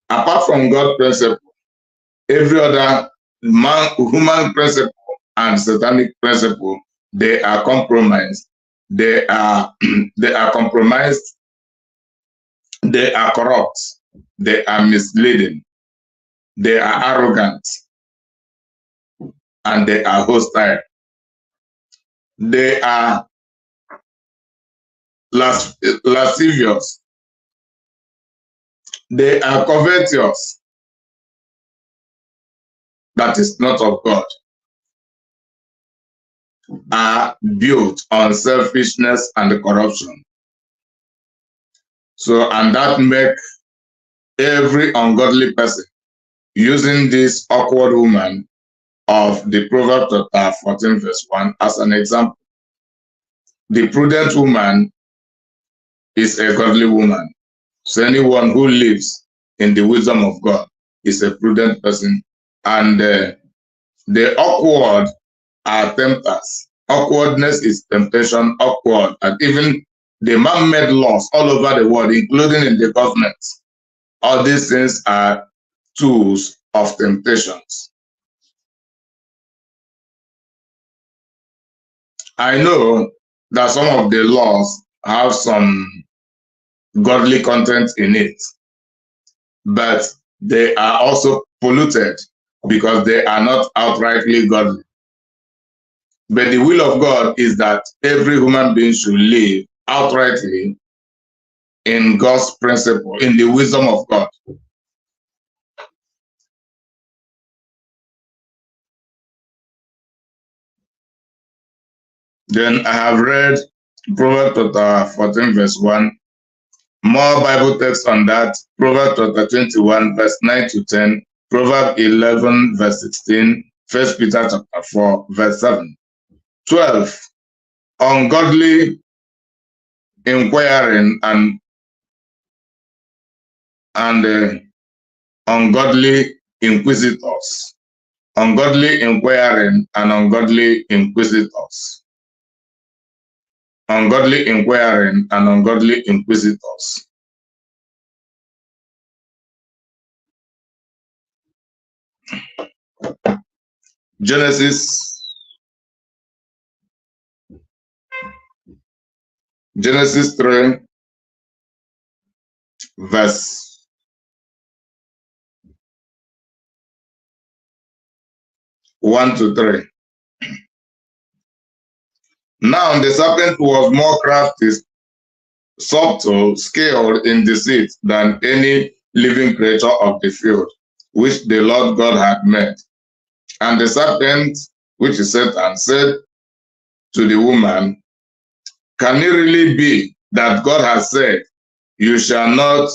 Apart from God's principle, every other human principle and satanic principle, they are compromised. They are compromised. They are corrupt. They are misleading. They are arrogant, and they are hostile. They are lascivious. They are covetous. That is not of God. Are built on selfishness and corruption. So, and that makes every ungodly person using this awkward woman of the Proverbs chapter 14, verse 1 as an example. The prudent woman is a godly woman. So anyone who lives in the wisdom of God is a prudent person. And the awkward are tempters. Awkwardness is temptation, awkward. And even the man-made laws all over the world, including in the government, all these things are tools of temptations. I know that some of the laws have some godly content in it, but they are also polluted because they are not outrightly godly. But the will of God is that every human being should live outrightly in God's principle, in the wisdom of God. Then I have read Proverbs chapter 14, verse 1. More Bible text on that. Proverbs chapter 21, verse 9 to 10. Proverbs 11, verse 16. 1 Peter chapter 4, verse 7. 12. Ungodly inquiring and ungodly inquisitors. Ungodly inquiring and ungodly inquisitors. Ungodly inquiring and ungodly inquisitors. Genesis 3, verse 1 to 3. Now the serpent was more crafty, subtle, skilled in deceit than any living creature of the field, which the Lord God had made. And the serpent, which is Satan, said to the woman, can it really be that God has said, you shall not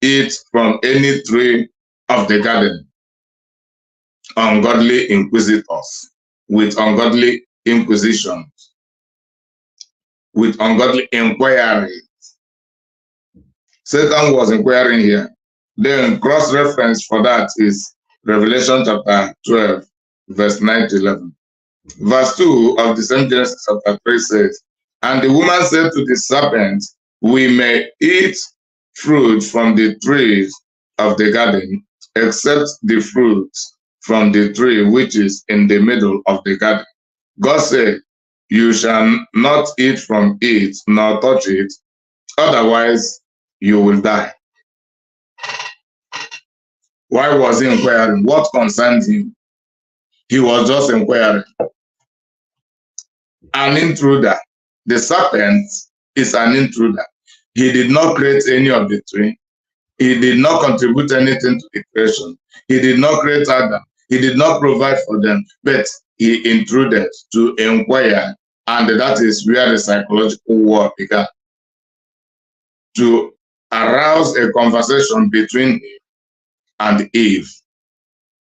eat from any tree of the garden? Ungodly inquisitors, with ungodly inquisition, with ungodly inquiry. Satan was inquiring here. Then cross-reference for that is Revelation chapter 12, verse 9 to 11. Verse 2 of the same Genesis chapter 3 says, and the woman said to the serpent, we may eat fruit from the trees of the garden, except the fruit from the tree which is in the middle of the garden. God said, you shall not eat from it, nor touch it, otherwise you will die. Why was he inquiring? What concerned him? He was just inquiring. An intruder. The serpent is an intruder. He did not create any of the tree. He did not contribute anything to the creation. He did not create Adam. He did not provide for them, but he intruded to inquire, and that is where the psychological war began, to arouse a conversation between him and Eve.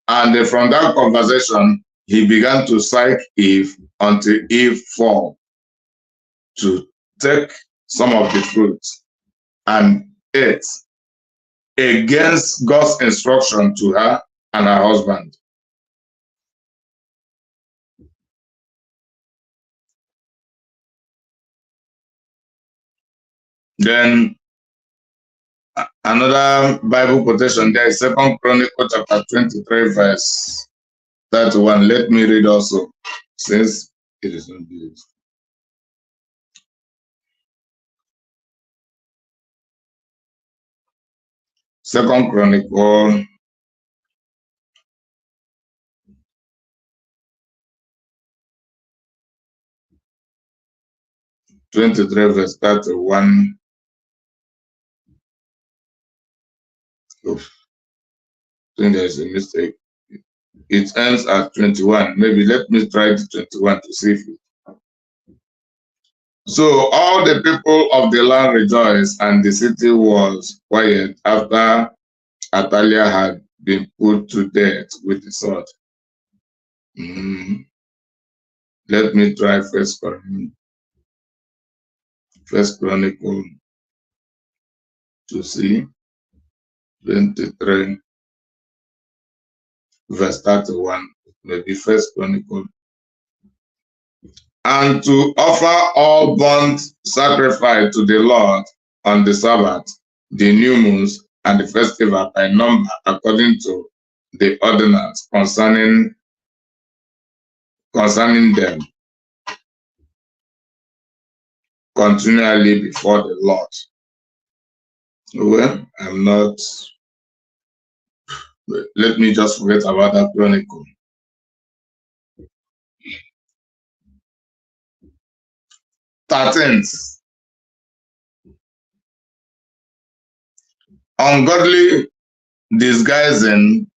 And from that conversation, he began to psych Eve until Eve fell to take some of the fruits and ate against God's instruction to her and her husband. Then another Bible quotation there is 2 Chronicles chapter 23, verse 31. Let me read also, since it is not this. 2 Chronicles 23, verse 31. Oof, I think there's a mistake. It ends at 21. Maybe let me try the 21 to see if it. So all the people of the land rejoiced, and the city was quiet after Athaliah had been put to death with the sword. Let me try First Chronicle to see 23, verse 31, maybe First Chronicle. And to offer all burnt sacrifice to the Lord on the Sabbath, the new moons, and the festival by number, according to the ordinance concerning them, continually before the Lord. Well, I'm not. Let me just forget about that chronicle. 13th, ungodly disguising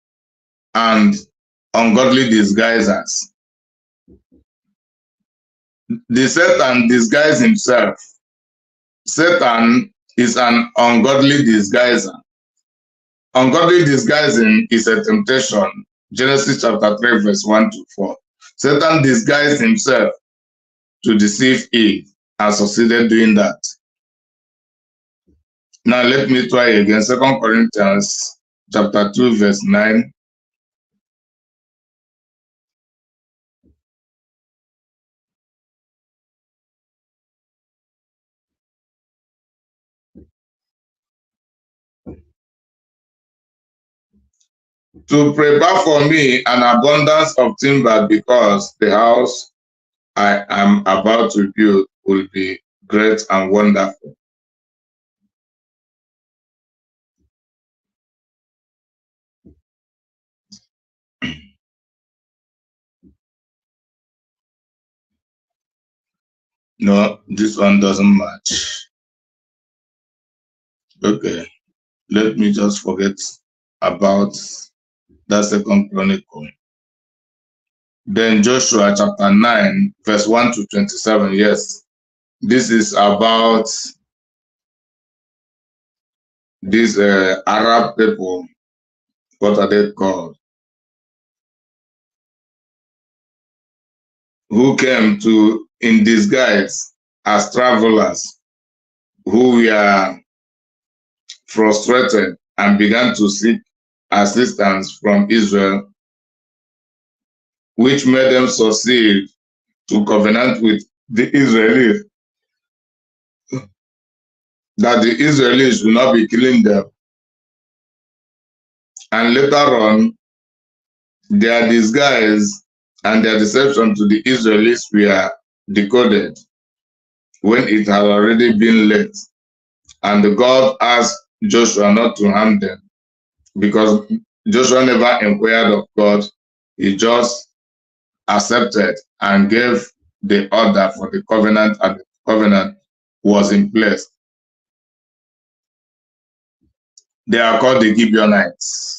and ungodly disguisers. The Satan disguised himself. Satan is an ungodly disguiser. Ungodly disguising is a temptation. Genesis chapter 3, verse 1 to 4. Satan disguised himself to deceive Eve and succeeded doing that. Now let me try again. 2 Corinthians chapter 2, verse 9. To prepare for me an abundance of timber, because the house I am about to build will be great and wonderful. No, this one doesn't match. Okay, let me just forget about that 2 Chronicle. Then Joshua chapter 9, verse 1 to 27. Yes, this is about these Arab people. What are they called? Who came to in disguise as travelers, who were frustrated and began to seek assistance from Israel, which made them succeed to covenant with the Israelis, that the Israelis will not be killing them. And later on, their disguise and their deception to the Israelis were decoded when it had already been late. And God asked Joshua not to harm them, because Joshua never inquired of God. He just accepted and gave the order for the covenant, and the covenant was in place. They are called the Gibeonites.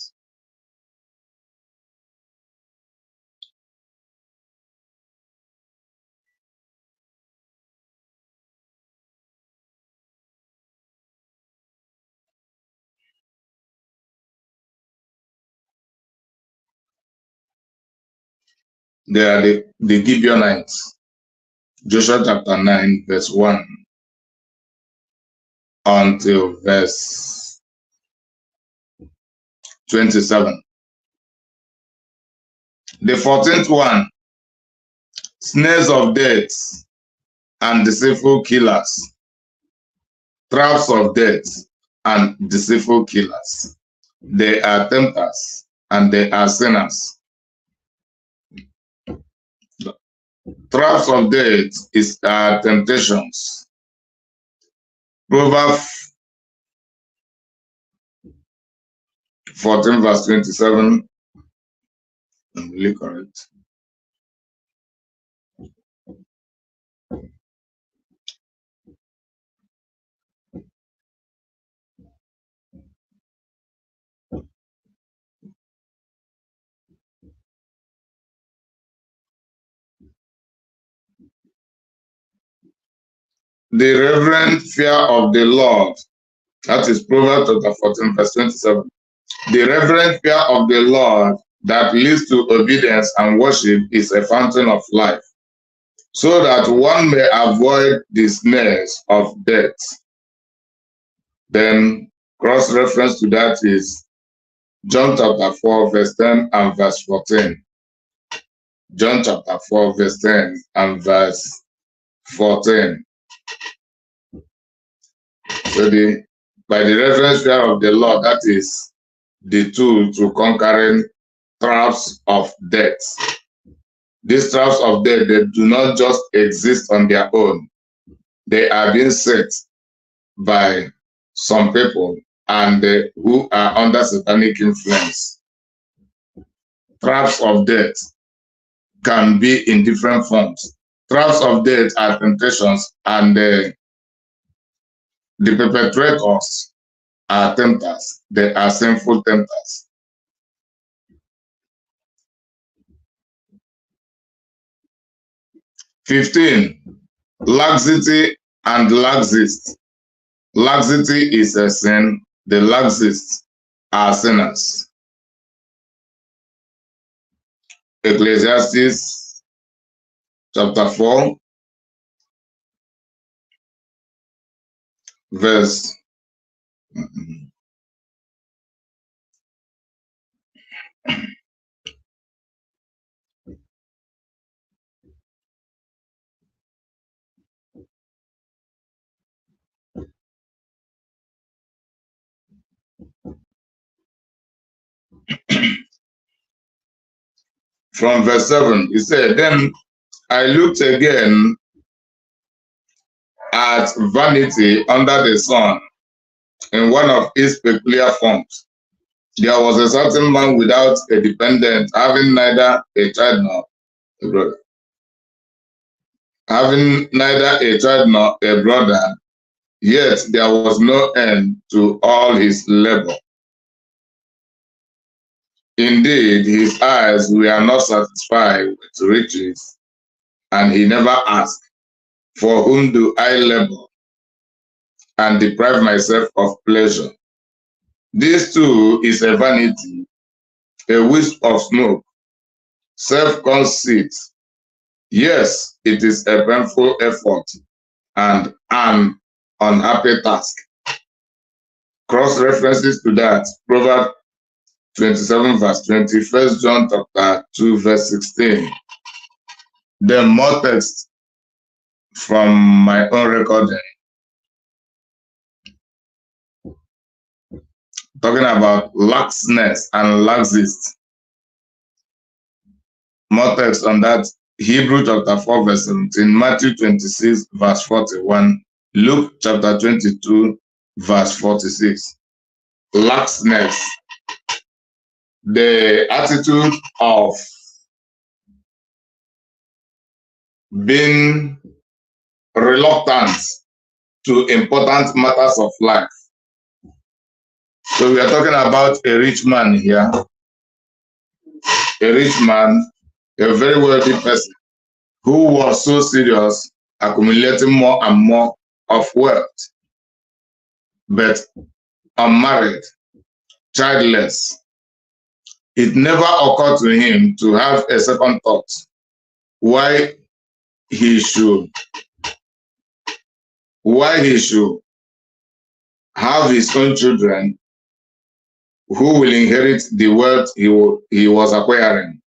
They are the Gibeonites. Joshua chapter 9, verse 1 until verse 27. The 14th one, snares of death and deceitful killers, traps of death and deceitful killers. They are tempters and they are sinners. Traps of death is temptations. Proverbs 14, verse 27. I'm really correct. The reverent fear of the Lord, that is Proverbs chapter 14, verse 27. The reverent fear of the Lord that leads to obedience and worship is a fountain of life, so that one may avoid the snares of death. Then Cross-reference to that is John chapter 4, verse 10 and verse 14. John chapter 4, verse 10 and verse 14. So by the reverence fear of the Lord, that is the tool to conquering traps of death. These traps of death, they do not just exist on their own. They are being set by some people and who are under satanic influence. Traps of death can be in different forms. Traps of death are temptations, and the perpetrators are tempters. They are sinful tempters. "15. Laxity and laxist. Laxity is a sin. The laxists are sinners." Ecclesiastes chapter 4, verse from verse 7. He said, "Then I looked again at vanity under the sun in one of its peculiar forms. There was a certain man without a dependent, having neither a child nor a brother. Having neither a child nor a brother, yet there was no end to all his labor. Indeed, his eyes were not satisfied with riches, and he never asked, For whom do I labor and deprive myself of pleasure? This too is a vanity, a wisp of smoke, self-conceit. Yes, it is a painful effort and an unhappy task." Cross references to that, Proverbs 27 verse 20, 1 John chapter 2 verse 16. Then more text from my own recording, talking about laxness and laxist. More text on that, Hebrew chapter 4 verse 17, Matthew 26 verse 41, Luke chapter 22 verse 46. Laxness, the attitude of being reluctant to important matters of life. So we are talking about a rich man here, a rich man, a very wealthy person who was so serious, accumulating more and more of wealth, but unmarried, childless. It never occurred to him to have a second thought why he should have his own children who will inherit the wealth he was acquiring,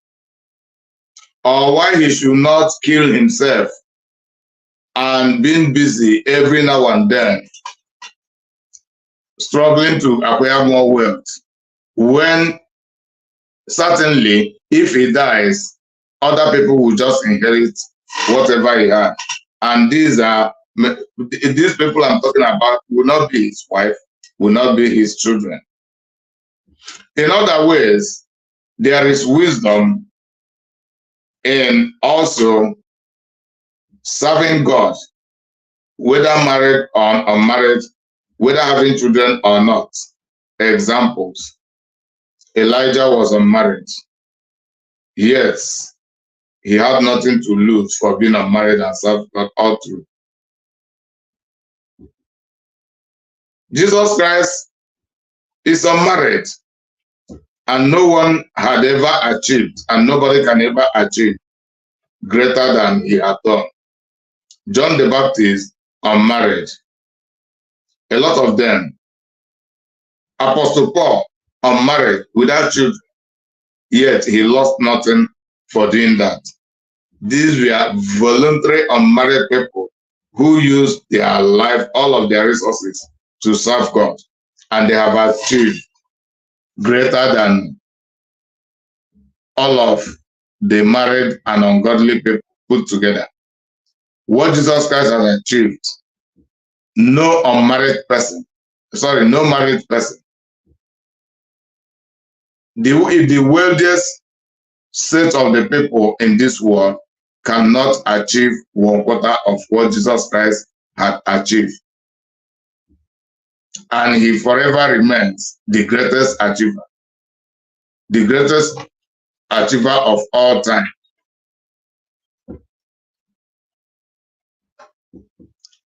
or why he should not kill himself and being busy every now and then struggling to acquire more wealth, when certainly if he dies, other people will just inherit whatever he had. And these people I'm talking about will not be his wife, will not be his children. In other ways, there is wisdom in also serving God, whether married or unmarried, whether having children or not. Examples: Elijah was unmarried. Yes, he had nothing to lose for being unmarried and served God all through. Jesus Christ is unmarried, and no one had ever achieved, and nobody can ever achieve greater than he had done. John the Baptist, unmarried. A lot of them, Apostle Paul, unmarried, without children, yet he lost nothing for doing that. These were voluntary unmarried people who used their life, all of their resources to serve God. And they have achieved greater than all of the married and ungodly people put together. What Jesus Christ has achieved, no married person. The wealthiest set of the people in this world cannot achieve 1/4 of what Jesus Christ had achieved. And he forever remains the greatest achiever of all time.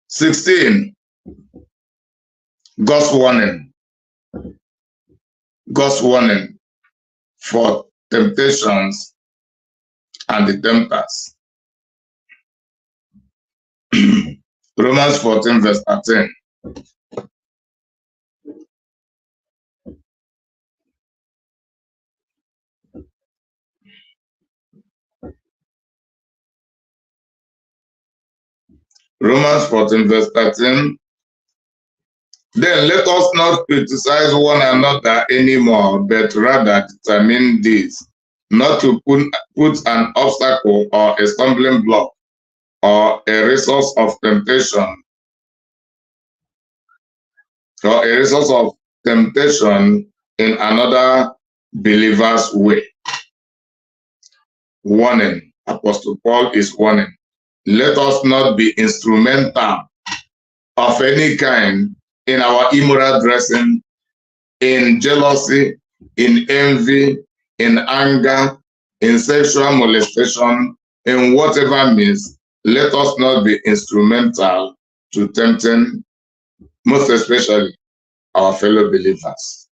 16, God's warning. God's warning for temptations and the tempters. Romans 14, verse 13. Romans 14, verse 13. Then let us not criticize one another anymore, but rather determine this, not to put an obstacle or a stumbling block or a resource of temptation in another believer's way. Warning. Apostle Paul is warning. Let us not be instrumental of any kind in our immoral dressing, in jealousy, in envy, in anger, in sexual molestation, in whatever means. Let us not be instrumental to tempting, most especially our fellow believers.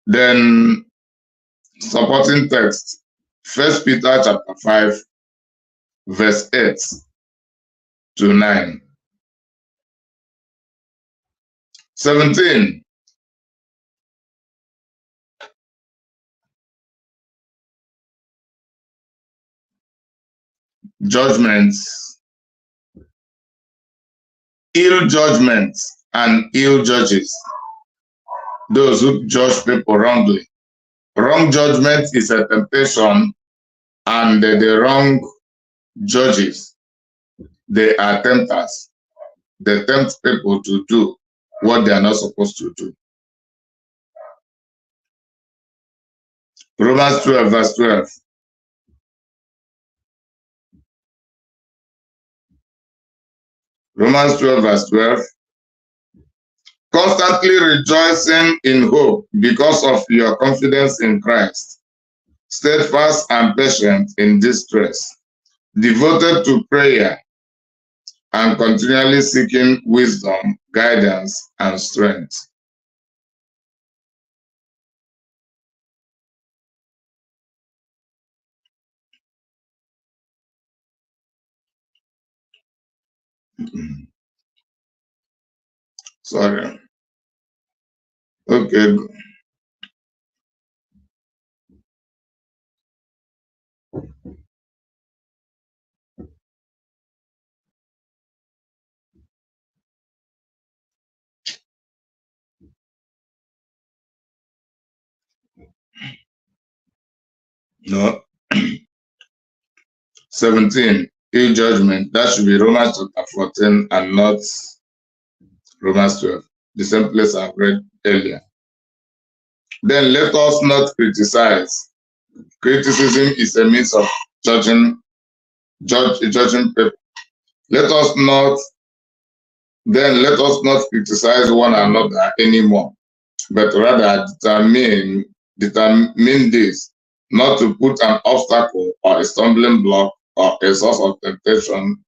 Then, supporting text, 1 Peter chapter 5, verse 8 to 9. 17. Judgments, ill judgments and ill judges, those who judge people wrongly. Wrong judgment is a temptation, and the wrong judges, they are tempters. They tempt people to do what they are not supposed to do. Romans 12, verse 12. Romans 12, verse 12. Constantly rejoicing in hope because of your confidence in Christ. Steadfast and patient in distress. Devoted to prayer and continually seeking wisdom, guidance, and strength. Sorry. Okay. No. 17. Ill judgment. That should be Romans chapter 14 and not Romans 12. The same place I've read earlier. Then let us not criticize. Criticism is a means of judging people. Let us not criticize one another anymore, but rather determine this, not to put an obstacle or a stumbling block or a source of temptation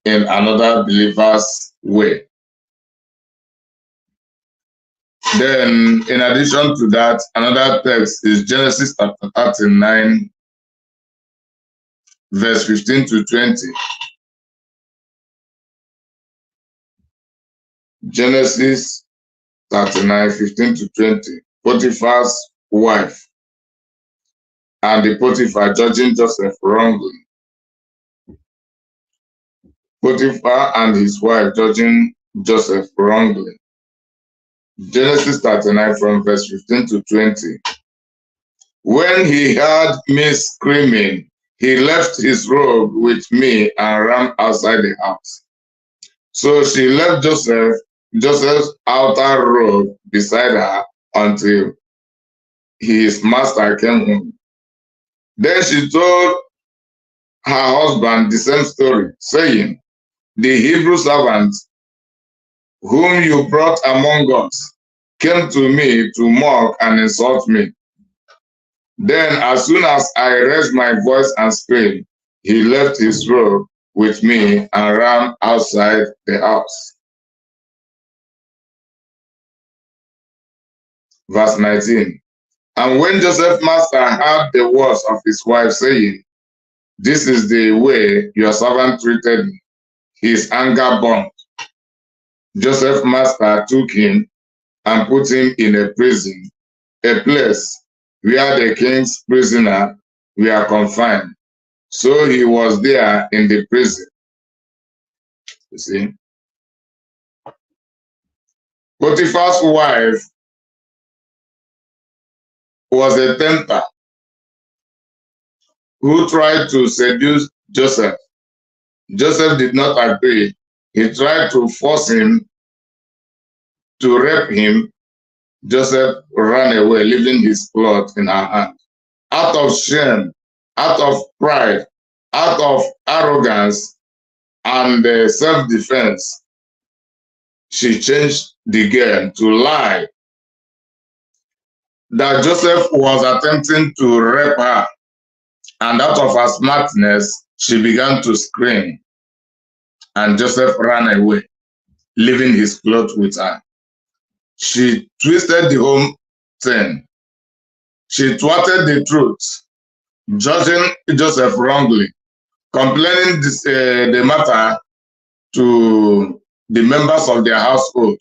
in another believer's way. Then, in addition to that, another text is Genesis chapter 39, verse 15 to 20. Genesis 39, 15 to 20. Potiphar's wife and the Potiphar judging Joseph wrongly. Potiphar and his wife judging Joseph wrongly. Genesis 39 from verse 15 to 20. When he heard me screaming, he left his robe with me and ran outside the house. So she left Joseph's outer robe beside her until his master came home. Then she told her husband the same story, saying, the Hebrew servant whom you brought among us came to me to mock and insult me. Then, as soon as I raised my voice and screamed, he left his robe with me and ran outside the house. Verse 19. And when Joseph's master heard the words of his wife, saying, this is the way your servant treated me, his anger burned. Joseph's master took him and put him in a prison, a place where the king's prisoners were confined. So he was there in the prison. You see, Potiphar's wife was a tempter who tried to seduce Joseph. Joseph did not agree. He tried to force him to rape him. Joseph ran away, leaving his cloth in her hand. Out of shame, out of pride, out of arrogance, and self-defense, she changed the game to lie that Joseph was attempting to rape her. And out of her smartness, she began to scream. And Joseph ran away, leaving his clothes with her. She twisted the whole thing. She thwarted the truth, judging Joseph wrongly, complaining the matter to the members of their household,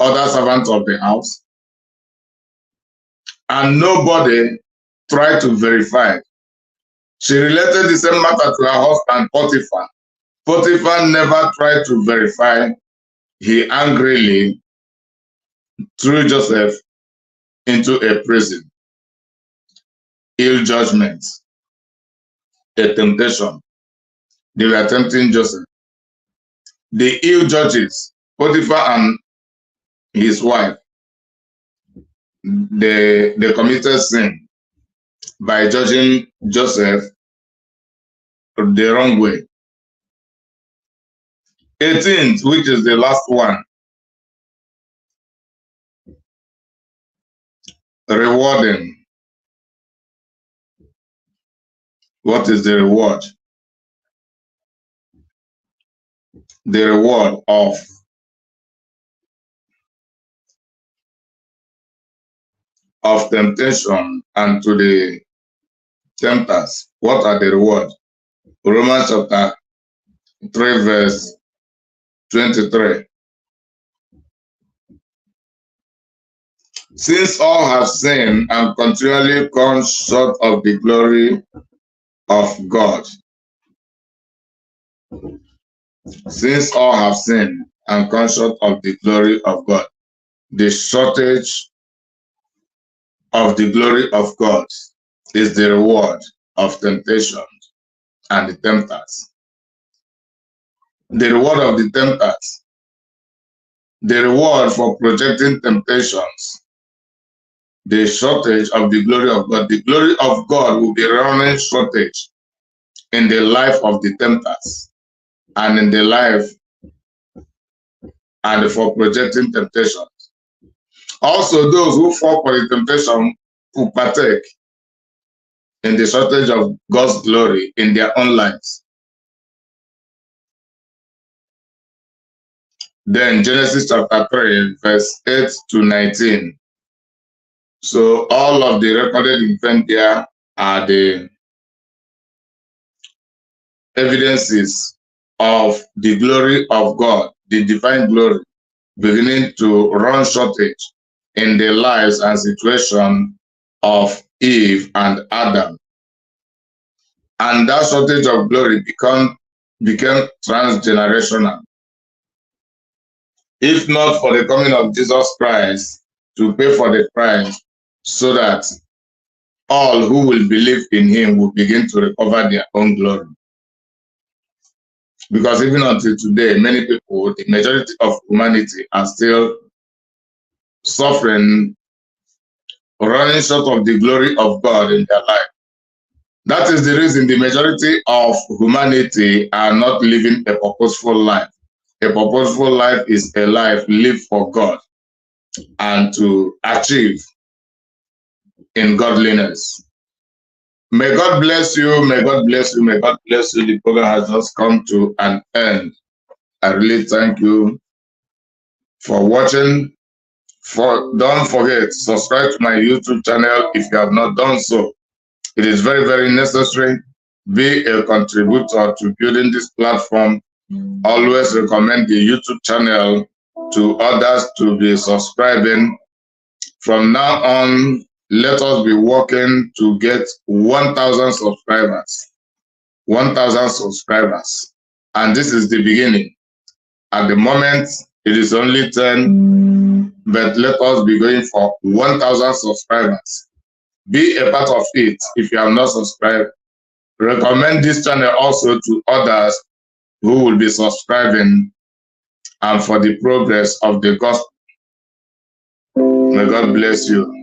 other servants of the house, and nobody tried to verify. She related the same matter to her husband, Potiphar. Potiphar never tried to verify. He angrily threw Joseph into a prison. Ill judgment, a temptation. They were tempting Joseph. The ill judges, Potiphar and his wife, they committed sin by judging Joseph the wrong way. 18th, which is the last one, rewarding. What is the reward? The reward of temptation and to the tempters. What are the rewards? Romans chapter 3 verse 23. Since all have sinned and continually come short of the glory of God. Since all have sinned and come short of the glory of God. The shortage of the glory of God is the reward of temptation and the tempters. The reward of the tempters. The reward for projecting temptations. The shortage of the glory of God. The glory of God will be running shortage in the life of the tempters and in the life and for projecting temptations. Also, those who fall for the temptation will partake in the shortage of God's glory in their own lives. Then Genesis chapter 3, verse 8 to 19. So all of the recorded events there are the evidences of the glory of God, the divine glory beginning to run shortage in the lives and situation of Eve and Adam. And that shortage of glory became transgenerational. If not for the coming of Jesus Christ to pay for the price, so that all who will believe in him will begin to recover their own glory. Because even until today, many people, the majority of humanity, are still suffering, running short of the glory of God in their life. That is the reason the majority of humanity are not living a purposeful life. A purposeful life is a life lived for God and to achieve in godliness. May God bless you. May God bless you. May God bless you. The program has just come to an end. I really thank you for watching. Don't forget, subscribe to my YouTube channel if you have not done so. It is very, very necessary. Be a contributor to building this platform. Always recommend the YouTube channel to others to be subscribing. From now on, let us be working to get 1,000 subscribers. 1,000 subscribers. And this is the beginning. At the moment, it is only 10, but let us be going for 1,000 subscribers. Be a part of it if you have not subscribed. Recommend this channel also to others who will be subscribing and for the progress of the gospel. May God bless you.